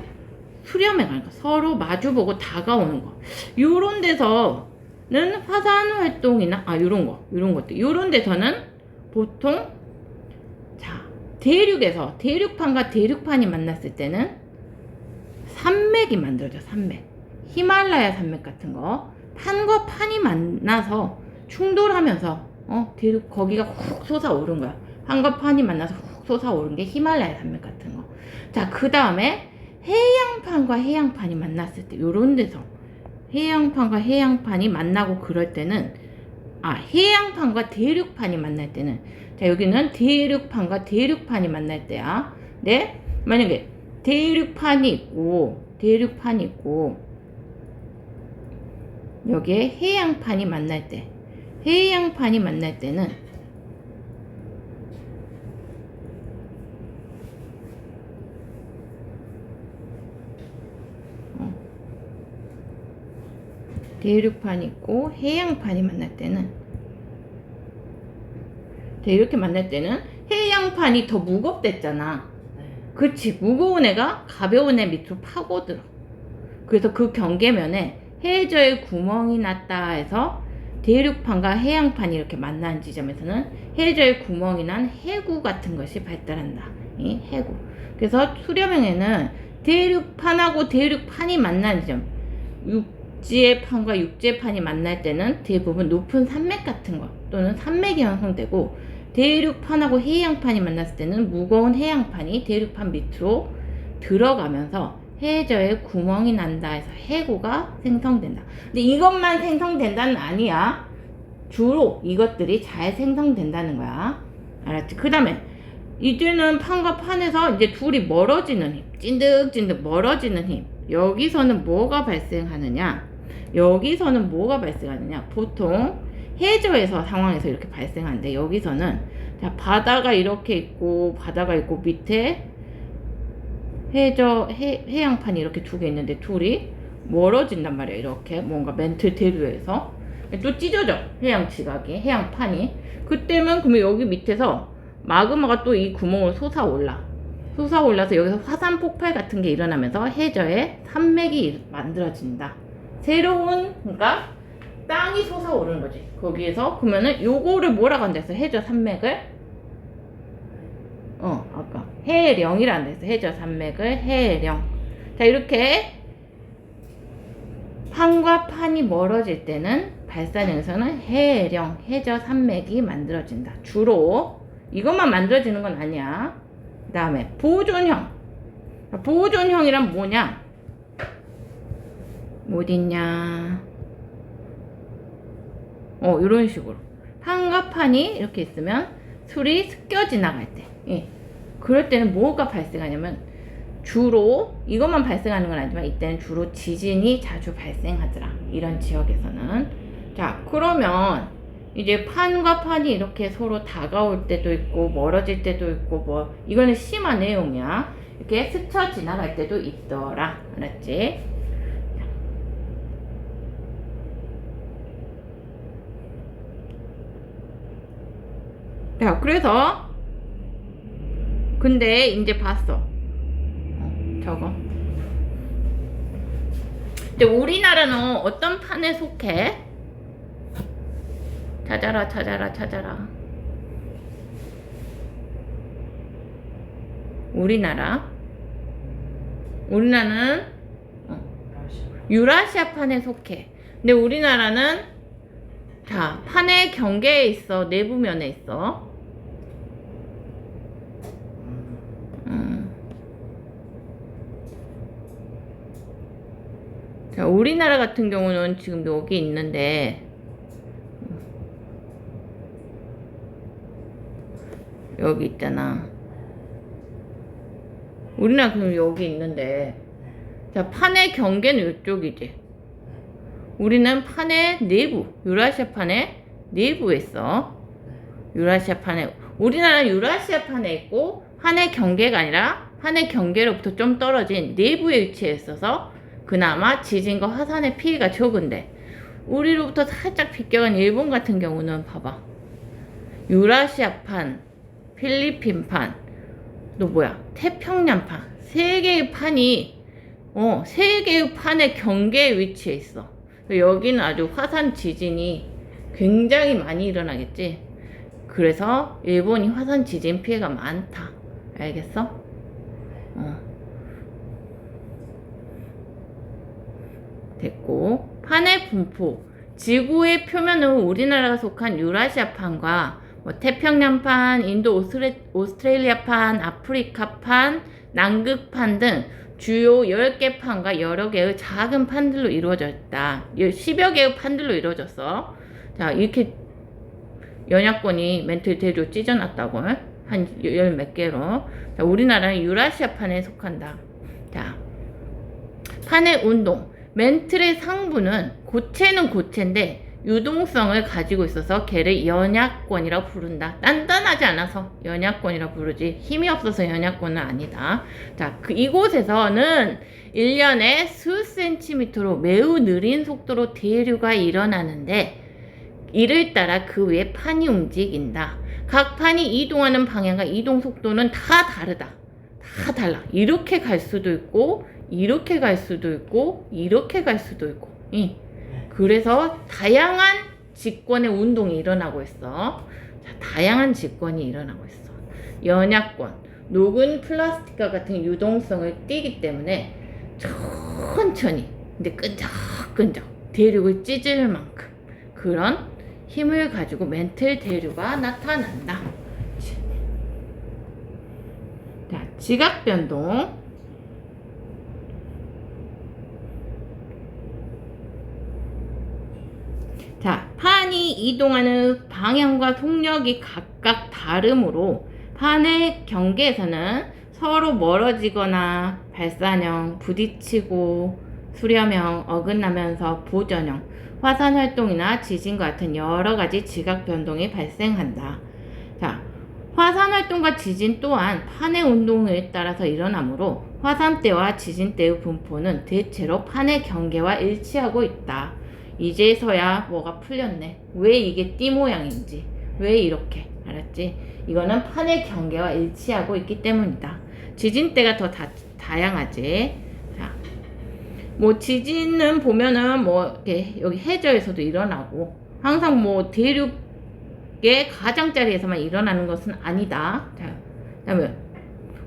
수렴해 가는 거. 서로 마주보고 다가오는 거. 요런 데서는 화산 활동이나 요런 것들. 요런 데서는 보통, 자, 대륙판과 대륙판이 만났을 때는 산맥이 만들어져. 산맥. 히말라야 산맥 같은 거. 판과 판이 만나서 충돌하면서 대륙 거기가 훅 솟아오른 거야. 판과 판이 만나서 훅 솟아오른 게 히말라야 산맥 같은 거. 자, 그 다음에 해양판과 해양판이 만났을 때, 요런 데서 해양판과 해양판이 만나고 그럴 때는, 해양판과 대륙판이 만날 때는, 자, 여기는 대륙판과 대륙판이 만날 때야. 네? 만약에 대륙판이 있고 여기에 해양판이 만날 때는 대륙판이 있고 해양판이 만날 때는, 이렇게 만날 때는 해양판이 더 무겁댔잖아. 그치, 무거운 애가 가벼운 애 밑으로 파고들어. 그래서 그 경계면에 해저에 구멍이 났다 해서 대륙판과 해양판이 이렇게 만나는 지점에서는 해저에 구멍이 난 해구 같은 것이 발달한다. 이 해구. 그래서 수렴형에는 대륙판하고 대륙판이 만나는 지점, 육지의 판과 육지의 판이 만날 때는 대부분 높은 산맥 같은 것 또는 산맥이 형성되고, 대륙판하고 해양판이 만났을 때는 무거운 해양판이 대륙판 밑으로 들어가면서 해저에 구멍이 난다 해서 해구가 생성된다. 근데 이것만 생성된다는 아니야. 주로 이것들이 잘 생성된다는 거야. 알았지? 그 다음에 이제는 판과 판에서 이제 둘이 멀어지는 힘, 찐득찐득 멀어지는 힘. 여기서는 뭐가 발생하느냐? 보통 해저에서 상황에서 이렇게 발생하는데, 여기서는, 자, 바다가 이렇게 있고 밑에 해양판이 이렇게 두 개 있는데 둘이 멀어진단 말이야. 이렇게 뭔가 멘틀 대류에서 또 찢어져. 해양판이. 그때면 그러면 여기 밑에서 마그마가 또 이 구멍을 솟아올라서 여기서 화산 폭발 같은 게 일어나면서 해저에 산맥이 만들어진다. 새로운, 그러니까 땅이 솟아오르는 거지. 거기에서 그러면은 요거를 뭐라고 한다 해서 해저 산맥을 아까 해령이라는 데서 해저 산맥을 해령. 자, 이렇게 판과 판이 멀어질 때는 발산형에서는 해령, 해저 산맥이 만들어진다. 주로 이것만 만들어지는 건 아니야. 그 다음에 보존형. 보존형이란 뭐냐? 어딨냐? 이런 식으로 판과 판이 이렇게 있으면 술이 습겨 지나갈 때, 그럴 때는 뭐가 발생하냐면, 주로 이것만 발생하는 건 아니지만 이때는 주로 지진이 자주 발생하더라. 이런 지역에서는. 자, 그러면 이제 판과 판이 이렇게 서로 다가올 때도 있고 멀어질 때도 있고, 이거는 심한 내용이야. 이렇게 스쳐 지나갈 때도 있더라. 알았지? 자, 그래서 근데 이제 봤어. 저거. 근데 우리나라는 어떤 판에 속해? 찾아라. 우리나라는 유라시아 판에 속해. 근데 우리나라는, 자, 판의 경계에 있어. 내부면에 있어. 자, 우리나라 같은 경우는 지금 여기 있는데, 여기 있잖아. 우리나라 그럼 여기 있는데, 자, 판의 경계는 이쪽이지. 우리는 판의 내부, 유라시아 판의 내부에 있어. 유라시아 판에, 우리나라는 유라시아 판에 있고, 판의 경계가 아니라 판의 경계로부터 좀 떨어진 내부에 위치해 있어서 그나마 지진과 화산의 피해가 적은데, 우리로부터 살짝 비껴간 일본 같은 경우는 봐봐. 유라시아판, 필리핀판, 또 뭐야? 태평양판. 세 개의 판이, 세 개의 판의 경계에 위치해 있어. 여기는 아주 화산 지진이 굉장히 많이 일어나겠지. 그래서 일본이 화산 지진 피해가 많다. 알겠어? 됐고, 판의 분포. 지구의 표면은 우리나라가 속한 유라시아판과 태평양판, 인도 오스트레일리아판, 아프리카판, 남극판 등 주요 10개 판과 여러 개의 작은 판들로 이루어져 있다. 10여 개의 판들로 이루어졌어. 자, 이렇게 연약권이 멘틀 대조 찢어놨다고. 한 열 몇 개로. 자, 우리나라는 유라시아판에 속한다. 자, 판의 운동. 멘틀의 상부는 고체는 고체인데 유동성을 가지고 있어서 걔를 연약권이라고 부른다. 단단하지 않아서 연약권이라고 부르지 힘이 없어서 연약권은 아니다. 자, 이곳에서는 1년에 수 센티미터로 매우 느린 속도로 대류가 일어나는데 이를 따라 그 위에 판이 움직인다. 각 판이 이동하는 방향과 이동 속도는 다 다르다. 다 달라. 이렇게 갈 수도 있고 이렇게 갈 수도 있고 이렇게 갈 수도 있고. 그래서 다양한 직권의 운동이 일어나고 있어. 자, 다양한 직권이 일어나고 있어. 연약권, 녹은 플라스틱과 같은 유동성을 띠기 때문에 천천히 근데 끈적끈적 대륙을 찢을 만큼 그런 힘을 가지고 멘틀 대류가 나타난다. 자, 지각 변동. 자, 판이 이동하는 방향과 속력이 각각 다르므로 판의 경계에서는 서로 멀어지거나 발산형, 부딪히고 수렴형, 어긋나면서 보전형, 화산 활동이나 지진과 같은 여러 가지 지각 변동이 발생한다. 자, 화산 활동과 지진 또한 판의 운동에 따라서 일어나므로 화산 때와 지진 때의 분포는 대체로 판의 경계와 일치하고 있다. 이제서야 뭐가 풀렸네. 왜 이게 띠 모양인지, 왜 이렇게, 알았지? 이거는 판의 경계와 일치하고 있기 때문이다. 지진 때가 더 다양하지. 자, 뭐 지진은 보면은 뭐 이렇게 여기 해저에서도 일어나고 항상 뭐 대륙의 가장자리에서만 일어나는 것은 아니다. 자, 그다음에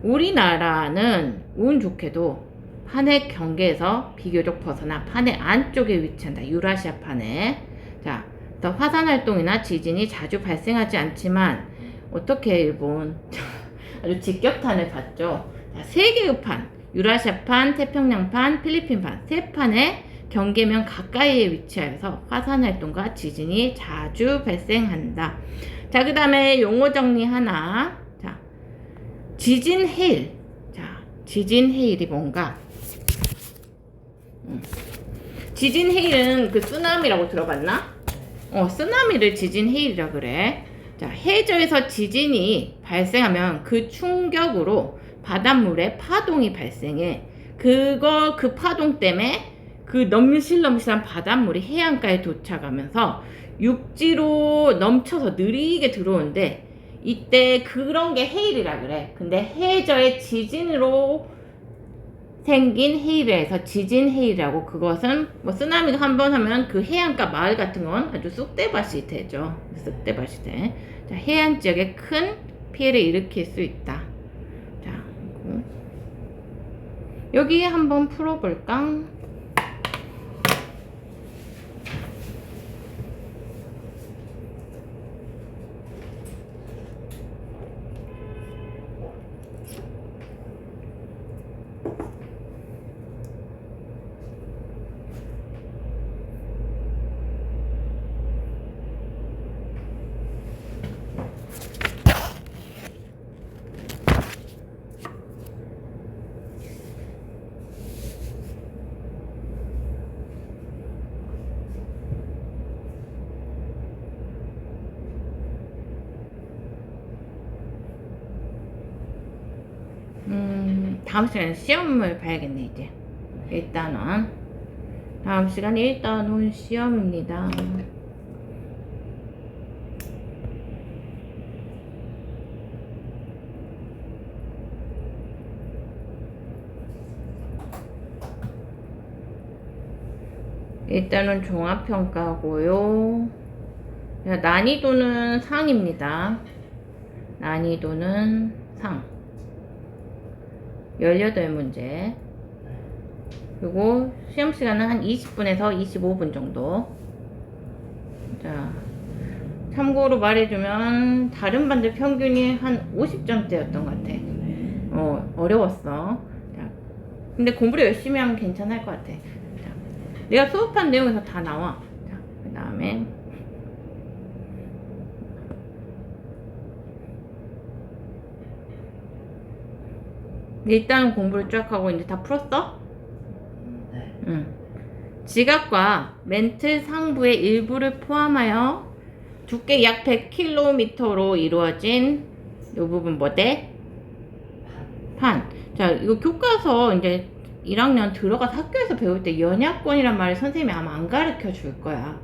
우리나라는 운 좋게도 판의 경계에서 비교적 벗어나 판의 안쪽에 위치한다. 유라시아 판에. 자, 더 화산 활동이나 지진이 자주 발생하지 않지만 어떻게 일본 아주 직격탄을 받죠. 자, 세 개의 판, 유라시아판, 태평양판, 필리핀판 세 판의 경계면 가까이에 위치하여서 화산 활동과 지진이 자주 발생한다. 자, 그 다음에 용어 정리 하나. 자, 지진 해일. 자, 지진 해일이 뭔가? 지진 해일은 그 쓰나미라고 들어봤나? 쓰나미를 지진 해일이라 그래. 자, 해저에서 지진이 발생하면 그 충격으로 바닷물에 파동이 발생해. 그 파동 때문에 그 넘실넘실한 바닷물이 해안가에 도착하면서 육지로 넘쳐서 느리게 들어오는데 이때 그런 게 해일이라 그래. 근데 해저의 지진으로 생긴 해일에서 지진 해일이라고. 그것은 뭐 쓰나미가 한 번 하면 그 해안가 마을 같은 건 아주 쑥대밭이 되죠. 쑥대밭이 돼. 자, 해안 지역에 큰 피해를 일으킬 수 있다. 자, 여기 한번 풀어볼까? 다음 시간에 시험을 봐야겠네 이제. 일단은 다음 시간에 일단은 시험입니다. 일단은 종합평가고요. 난이도는 상입니다. 난이도는 상. 18문제. 그리고 시험 시간은 한 20분에서 25분 정도. 자, 참고로 말해주면 다른 반들 평균이 한 50점대였던 것 같아. 어려웠어. 자, 근데 공부를 열심히 하면 괜찮을 것 같아. 자, 내가 수업한 내용에서 다 나와. 자, 그 다음에 일단 공부를 쫙 하고 이제 다 풀었어? 네. 응. 지각과 멘틀 상부의 일부를 포함하여 두께 약 100km로 이루어진 이 부분 뭐대? 판. 자, 이거 교과서 이제 1학년 들어가서 학교에서 배울 때 연약권이란 말을 선생님이 아마 안 가르쳐 줄 거야.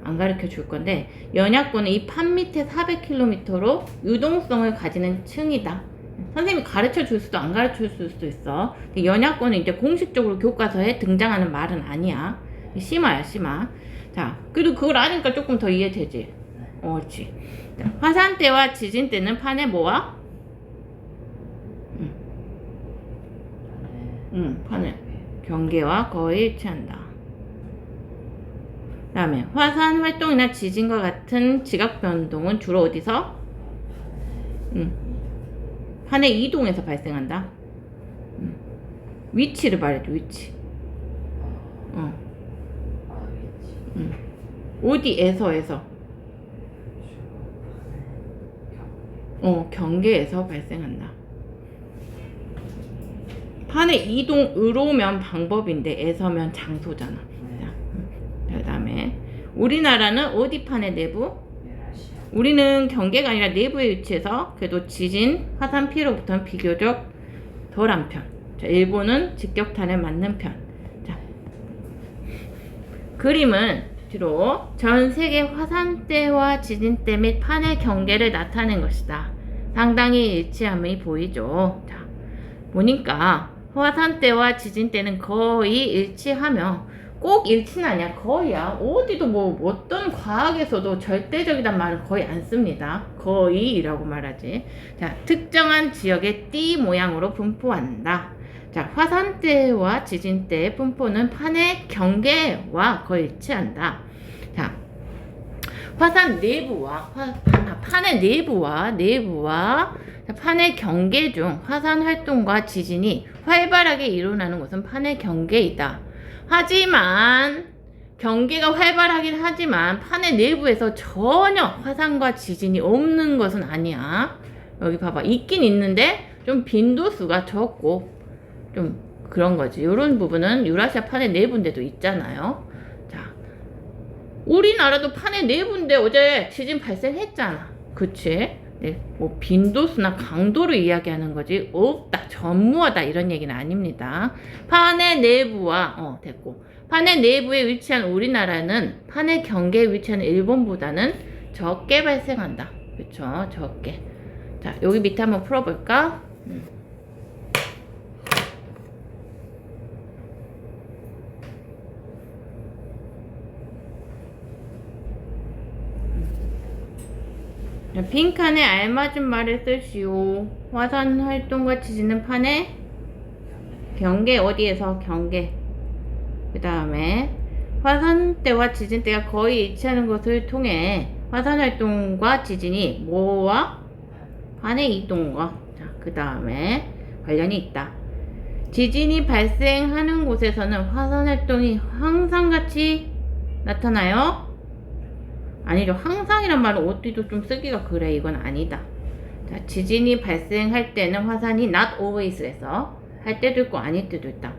안 가르쳐 줄 건데, 연약권은 이 판 밑에 400km로 유동성을 가지는 층이다. 선생님이 가르쳐 줄 수도 안 가르쳐 줄 수도 있어. 연약권은 이제 공식적으로 교과서에 등장하는 말은 아니야. 심화야, 심화. 자, 그래도 그걸 아니까 조금 더 이해되지. 그렇지. 자, 화산 때와 지진 때는 판에 뭐와? 판에 경계와 거의 일치한다. 그 다음에 화산 활동이나 지진과 같은 지각 변동은 주로 어디서? 판의 이동에서 발생한다. 위치를 말해줘, 위치. 어디에서? 경계에서 발생한다. 판의 이동으로면 방법인데 에서면 장소잖아. 그 다음에 우리나라는 어디 판의 내부? 우리는 경계가 아니라 내부에 위치해서 그래도 지진, 화산 피해로부터는 비교적 덜한 편. 자, 일본은 직격탄에 맞는 편. 자, 그림은 주로 전 세계 화산대와 지진대 및 판의 경계를 나타낸 것이다. 상당히 일치함이 보이죠. 자, 보니까 화산대와 지진대는 거의 일치하며 꼭 일치는 아니야. 거의야. 어디도 뭐 어떤 과학에서도 절대적이란 말은 거의 안 씁니다. 거의라고 말하지. 자, 특정한 지역의 띠 모양으로 분포한다. 자, 화산대와 지진대의 분포는 판의 경계와 거의 일치한다. 자, 화산 내부와 판의 내부와 판의 경계 중 화산 활동과 지진이 활발하게 일어나는 것은 판의 경계이다. 하지만 경계가 활발하긴 하지만 판의 내부에서 전혀 화산과 지진이 없는 것은 아니야. 여기 봐봐. 있긴 있는데 좀 빈도수가 적고 좀 그런 거지. 이런 부분은 유라시아 판의 내부인데도 있잖아요. 자, 우리나라도 판의 내부인데 어제 지진 발생했잖아. 그치? 네, 뭐 빈도수나 강도를 이야기하는 거지 없다, 전무하다 이런 얘기는 아닙니다. 판의 내부와 됐고 판의 내부에 위치한 우리나라는 판의 경계에 위치한 일본보다는 적게 발생한다. 그쵸? 적게. 자, 여기 밑에 한번 풀어볼까? 빈칸에 알맞은 말을 쓰시오. 화산 활동과 지진은 판의 경계. 어디에서? 경계. 그 다음에 화산대와 지진대가 거의 일치하는 것을 통해 화산 활동과 지진이 뭐와? 판의 이동과. 자, 그 다음에 관련이 있다. 지진이 발생하는 곳에서는 화산 활동이 항상 같이 나타나요? 아니죠. 항상이란 말은 어디도 좀 쓰기가 그래. 이건 아니다. 자, 지진이 발생할 때는 화산이 not always에서 할 때도 있고 아닐 때도 있다.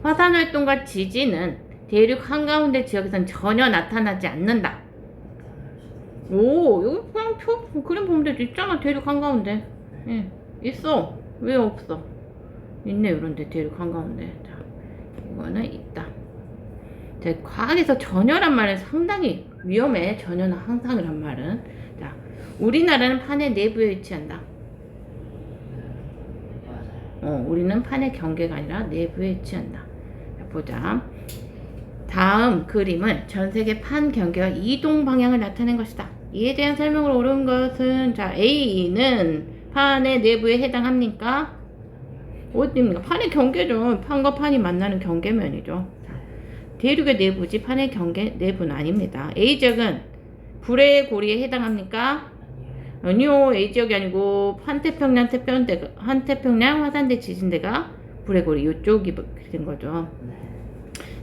화산 활동과 지진은 대륙 한가운데 지역에서는 전혀 나타나지 않는다. 오, 여기 그냥 그림 보면 되지. 있잖아. 대륙 한가운데. 예, 있어. 왜 없어? 있네. 이런데 대륙 한가운데. 자, 이거는 있다. 자, 과학에서 전혀란 말은 상당히 위험해. 전혀는 항상이란 말은. 자, 우리나라는 판의 내부에 위치한다. 우리는 판의 경계가 아니라 내부에 위치한다. 자, 보자. 다음 그림은 전세계 판 경계와 이동 방향을 나타낸 것이다. 이에 대한 설명을 옳은 것은, 자, A는 판의 내부에 해당합니까? 어디입니까? 판의 경계죠. 판과 판이 만나는 경계면이죠. 자, 대륙의 내부지 판의 경계 내부는 아닙니다. A지역은 불의 고리에 해당합니까? 아니요. A지역이 아니고 한태평양 화산대 지진대가 불의 고리 이쪽이 된 거죠.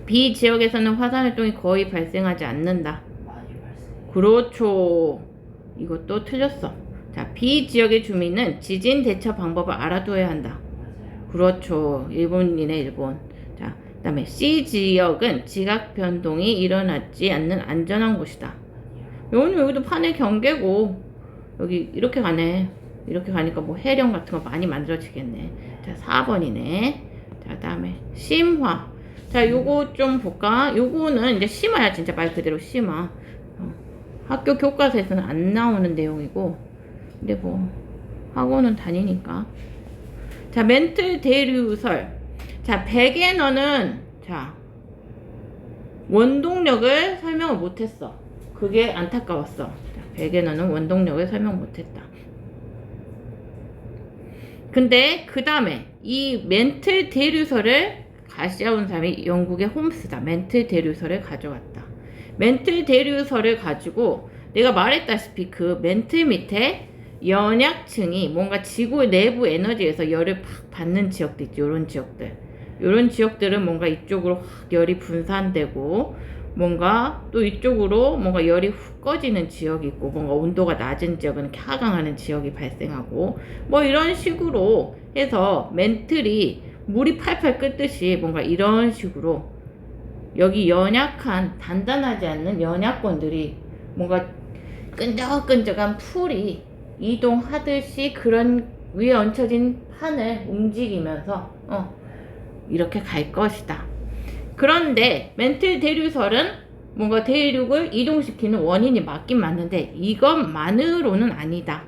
B 지역에서는 화산 활동이 거의 발생하지 않는다. 그렇죠. 이것도 틀렸어. 자, B 지역의 주민은 지진 대처 방법을 알아둬야 한다. 그렇죠. 일본이네, 일본. 자, 그 다음에 C 지역은 지각 변동이 일어나지 않는 안전한 곳이다. 여기도 판의 경계고, 여기 이렇게 가네. 이렇게 가니까 뭐 해령 같은 거 많이 만들어지겠네. 자, 4번이네. 자, 그 다음에 심화. 자, 요거 좀 볼까? 요거는 이제 심화야. 진짜 말 그대로 심화. 학교 교과서에서는 안 나오는 내용이고, 근데 뭐 학원은 다니니까. 자, 멘틀 대류설. 자, 백에너는, 자, 원동력을 설명을 못했어. 그게 안타까웠어. 자, 백에너는 원동력을 설명 못했다. 근데 그 다음에 이 멘틀 대류설을 가져온 사람이 영국의 홈스다. 멘틀 대류설을 가져왔다. 멘틀 대류설을 가지고 내가 말했다시피 그 멘틀 밑에 연약층이 뭔가 지구 내부 에너지에서 열을 팍 받는 지역들 있지. 요런 지역들. 요런 지역들은 뭔가 이쪽으로 확 열이 분산되고 뭔가 또 이쪽으로 뭔가 열이 훅 꺼지는 지역이 있고 뭔가 온도가 낮은 지역은 이렇게 하강하는 지역이 발생하고 뭐 이런 식으로 해서 멘틀이 물이 팔팔 끓듯이 뭔가 이런 식으로 여기 연약한 단단하지 않는 연약권들이 뭔가 끈적끈적한 풀이 이동하듯이 그런 위에 얹혀진 판을 움직이면서 이렇게 갈 것이다. 그런데 멘틀 대류설은 뭔가 대륙을 이동시키는 원인이 맞긴 맞는데 이것만으로는 아니다.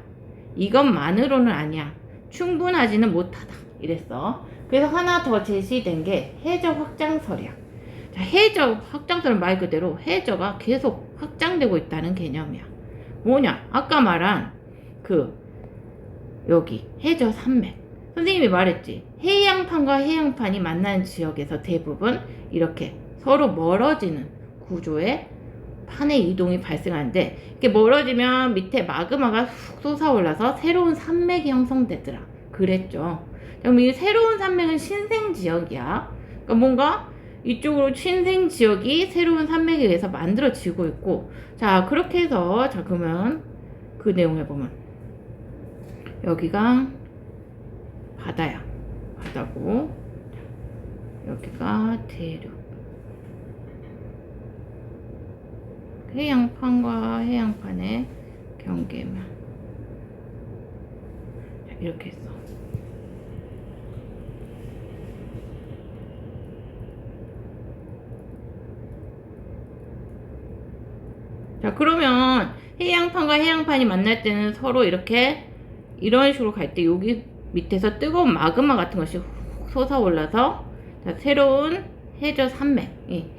이것만으로는 아니야. 충분하지는 못하다. 이랬어. 그래서 하나 더 제시된 게 해저 확장설이야. 자, 해저 확장설은 말 그대로 해저가 계속 확장되고 있다는 개념이야. 뭐냐? 아까 말한 여기 해저 산맥. 선생님이 말했지. 해양판과 해양판이 만나는 지역에서 대부분 이렇게 서로 멀어지는 구조의 판의 이동이 발생하는데 이렇게 멀어지면 밑에 마그마가 훅 솟아올라서 새로운 산맥이 형성되더라. 그랬죠. 그럼 이 새로운 산맥은 신생지역이야. 그러니까 뭔가 이쪽으로 신생지역이 새로운 산맥에 의해서 만들어지고 있고, 자, 그렇게 해서, 자, 그러면 그 내용을 보면 여기가 바다야. 바다고, 여기가 대륙. 해양판과 해양판의 경계면. 자, 이렇게 했어. 자, 그러면 해양판과 해양판이 만날 때는 서로 이렇게 이런 식으로 갈 때 여기 밑에서 뜨거운 마그마 같은 것이 훅 솟아올라서 자, 새로운 해저 산맥,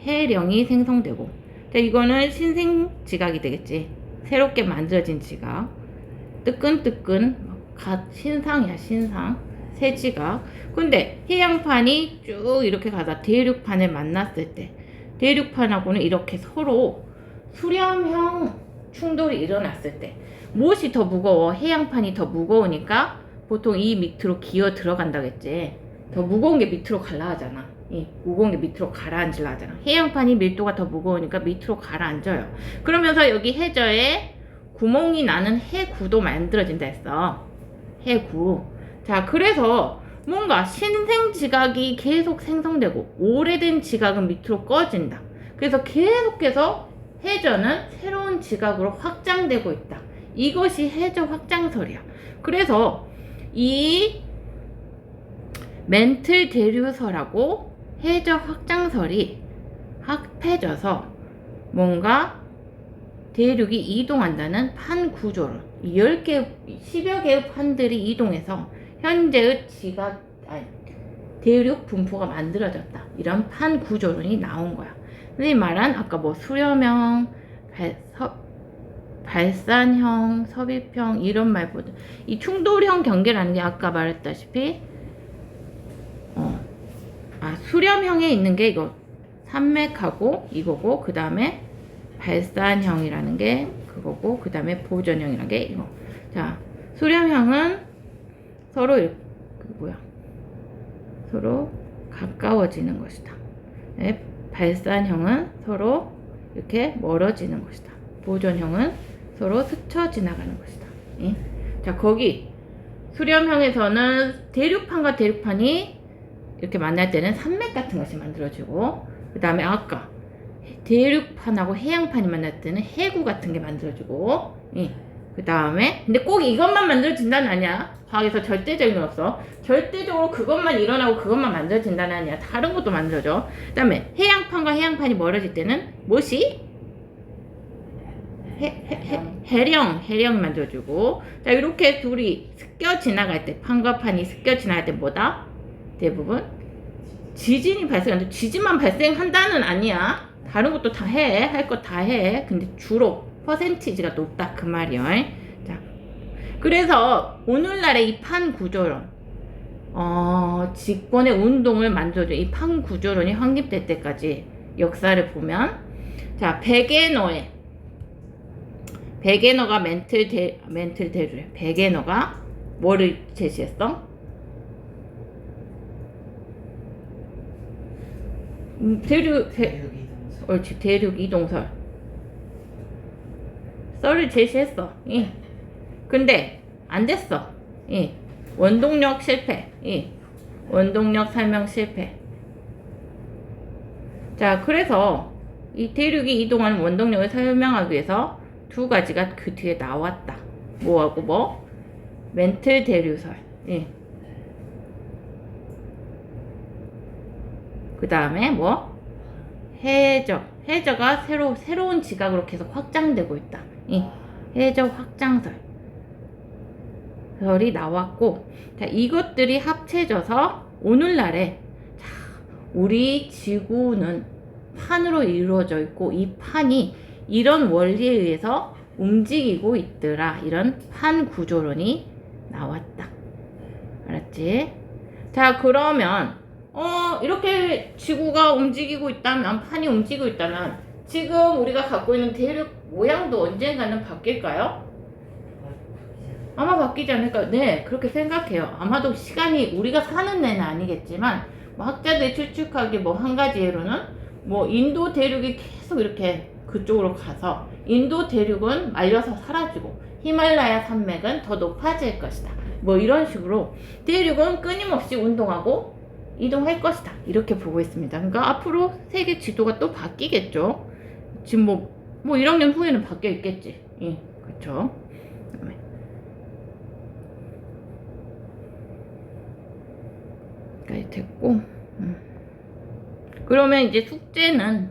해령이 생성되고, 자, 이거는 신생 지각이 되겠지. 새롭게 만들어진 지각. 뜨끈뜨끈 신상이야, 신상. 새 지각. 근데 해양판이 쭉 이렇게 가다 대륙판을 만났을 때 대륙판하고는 이렇게 서로 수렴형 충돌이 일어났을 때 무엇이 더 무거워? 해양판이 더 무거우니까 보통 이 밑으로 기어 들어간다겠지. 더 무거운 게 밑으로 가라앉잖아. 무거운 게 밑으로 가라앉으려 하잖아. 해양판이 밀도가 더 무거우니까 밑으로 가라앉아요. 그러면서 여기 해저에 구멍이 나는 해구도 만들어진다 했어. 해구. 자, 그래서 뭔가 신생 지각이 계속 생성되고 오래된 지각은 밑으로 꺼진다. 그래서 계속해서 해저는 새로운 지각으로 확장되고 있다. 이것이 해저 확장설이야. 그래서 이 멘틀 대류설하고 해적 확장설이 합해져서 뭔가 대륙이 이동한다는 판 구조를 10개, 10여 개의 판들이 이동해서 현재의 대륙 분포가 만들어졌다. 이런 판 구조론이 나온 거야. 흔히 말한 아까 뭐 수렴형, 발산형, 섭입형 이런 말보다 이 충돌형 경계라는 게 아까 말했다시피 수렴형에 있는 게 이거 산맥하고 이거고 그 다음에 발산형이라는 게 그거고 그 다음에 보전형이라는 게 이거. 자, 수렴형은 서로 서로 가까워지는 것이다. 네, 발산형은 서로 이렇게 멀어지는 것이다. 보전형은 서로 스쳐 지나가는 것이다. 예? 자, 거기 수렴형에서는 대륙판과 대륙판이 이렇게 만날 때는 산맥 같은 것이 만들어지고 그 다음에 아까 대륙판하고 해양판이 만날 때는 해구 같은 게 만들어지고 예. 그 다음에 근데 꼭 이것만 만들어진다는 아니야. 과학에서 절대적인 건 없어. 절대적으로 그것만 일어나고 그것만 만들어진다는 아니야. 다른 것도 만들어져. 그 다음에 해양판과 해양판이 멀어질 때는 무엇이? 해령이 만들어지고 자 이렇게 둘이 습겨 지나갈 때 판과 판이 습겨 지나갈 때 뭐다? 대부분 지진이 발생하는데 지진만 발생한다는 아니야. 다른 것도 다 해. 할 거 다 해. 근데 주로 퍼센티지가 높다 그 말이요. 자, 그래서 오늘날의 이 판 구조론 직권의 운동을 만들어줘. 이 판 구조론이 확립될 때까지 역사를 보면 자, 베게너가 멘틀 대류래. 베게너가 뭐를 제시했어? 옳지, 대륙 이동설. 썰을 제시했어. 예. 근데 안 됐어. 예. 원동력 실패. 예. 원동력 설명 실패. 자, 그래서 이 대륙이 이동하는 원동력을 설명하기 위해서 두 가지가 그 뒤에 나왔다. 뭐하고 뭐? 멘틀 대류설. 예. 그 다음에 뭐? 해저가 새로운 지각으로 계속 확장되고 있다. 예. 해저 확장설이 나왔고, 자, 이것들이 합쳐져서 오늘날에 자, 우리 지구는 판으로 이루어져 있고 이 판이 이런 원리에 의해서 움직이고 있더라. 이런 판 구조론이 나왔다. 알았지? 자, 그러면 이렇게 지구가 움직이고 있다면, 판이 움직이고 있다면 지금 우리가 갖고 있는 대륙 모양도 언젠가는 바뀔까요? 아마 바뀌지 않을까요? 네, 그렇게 생각해요. 아마도 시간이 우리가 사는 데는 아니겠지만 뭐 학자들이 추측하기 뭐 한 가지 예로는 뭐 인도 대륙이 계속 이렇게 그쪽으로 가서 인도 대륙은 말려서 사라지고 히말라야 산맥은 더 높아질 것이다. 뭐 이런 식으로 대륙은 끊임없이 운동하고 이동할 것이다. 이렇게 보고 있습니다. 그러니까 앞으로 세계 지도가 또 바뀌겠죠. 지금 뭐 1학년 후에는 바뀌어 있겠지. 예, 그렇죠. 여기까지 됐고, 그러면 이제 숙제는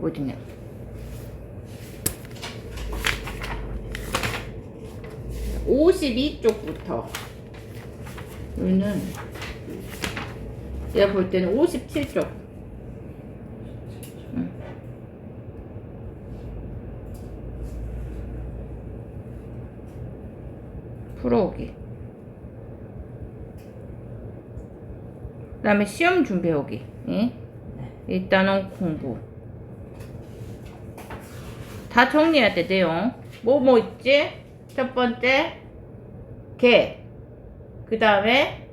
어디냐? 52쪽부터 여기는 내가 볼 때는 57쪽. 풀어오기. 그 다음에 시험 준비해오기. 예? 일단은 공부. 다 정리해야 돼, 내용. 뭐 있지? 첫 번째, 개. 그 다음에,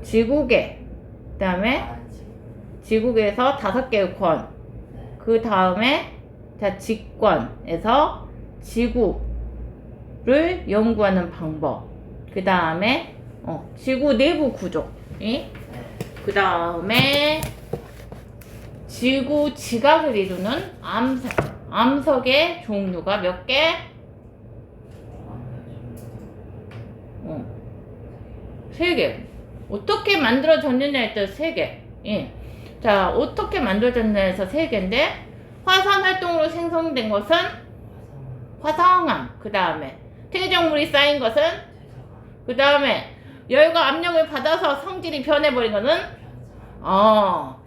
지구개. 그 다음에, 지구개에서 5개의 권. 그 다음에, 자, 직권에서 지구를 연구하는 방법. 그 다음에, 지구 내부 구조. 예? 그 다음에, 지구 지각을 이루는 암석의 종류가 몇 개? 3개. 어떻게 만들어졌느냐에 따라 3개. 예. 자, 어떻게 만들어졌느냐에서 3개인데, 화산 활동으로 생성된 것은 화성암. 그 다음에 퇴적물이 쌓인 것은, 그 다음에 열과 압력을 받아서 성질이 변해버린 것은,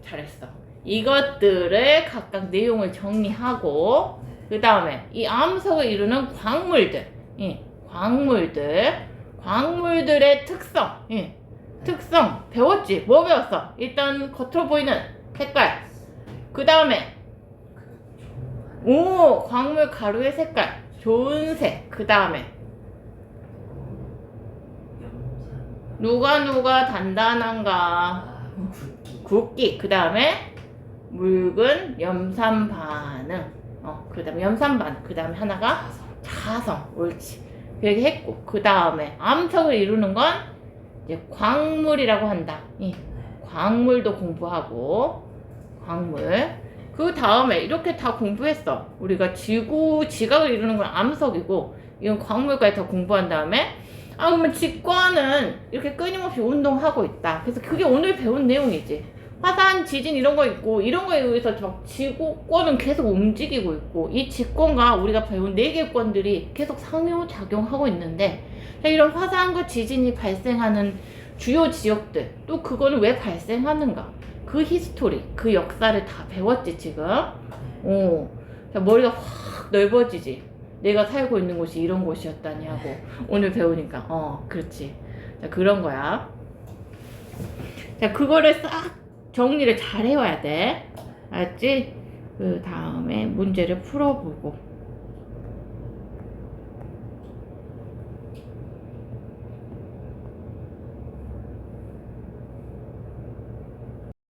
잘했어. 이것들을 각각 내용을 정리하고, 그 다음에 이 암석을 이루는 광물들, 예, 광물들의 특성, 예, 특성 배웠지? 뭐 배웠어? 일단 겉으로 보이는 색깔, 그 다음에 광물 가루의 색깔, 좋은 색, 그 다음에 누가 단단한가, 굵기, 그 다음에 묽은 염산 반응, 그 다음에 염산 반응, 그 다음에 하나가 자성, 옳지. 그렇게 했고, 그 다음에 암석을 이루는 건 이제 광물이라고 한다. 광물도 공부하고, 광물. 그 다음에 이렇게 다 공부했어. 우리가 지각을 이루는 건 암석이고, 이건 광물까지 다 공부한 다음에, 그러면 직권은 이렇게 끊임없이 운동하고 있다. 그래서 그게 오늘 배운 내용이지. 화산, 지진 이런 거 있고, 이런 거에 의해서 막 지구권은 계속 움직이고 있고, 이 직권과 우리가 배운 4개 권들이 계속 상호작용하고 있는데, 자, 이런 화산과 지진이 발생하는 주요 지역들, 또 그거는 왜 발생하는가, 그 히스토리, 그 역사를 다 배웠지 지금. 자, 머리가 확 넓어지지. 내가 살고 있는 곳이 이런 곳이었다니 하고 오늘 배우니까 그렇지. 자, 그런 거야. 자, 그거를 싹 정리를 잘 해와야 돼. 알았지? 그 다음에 문제를 풀어보고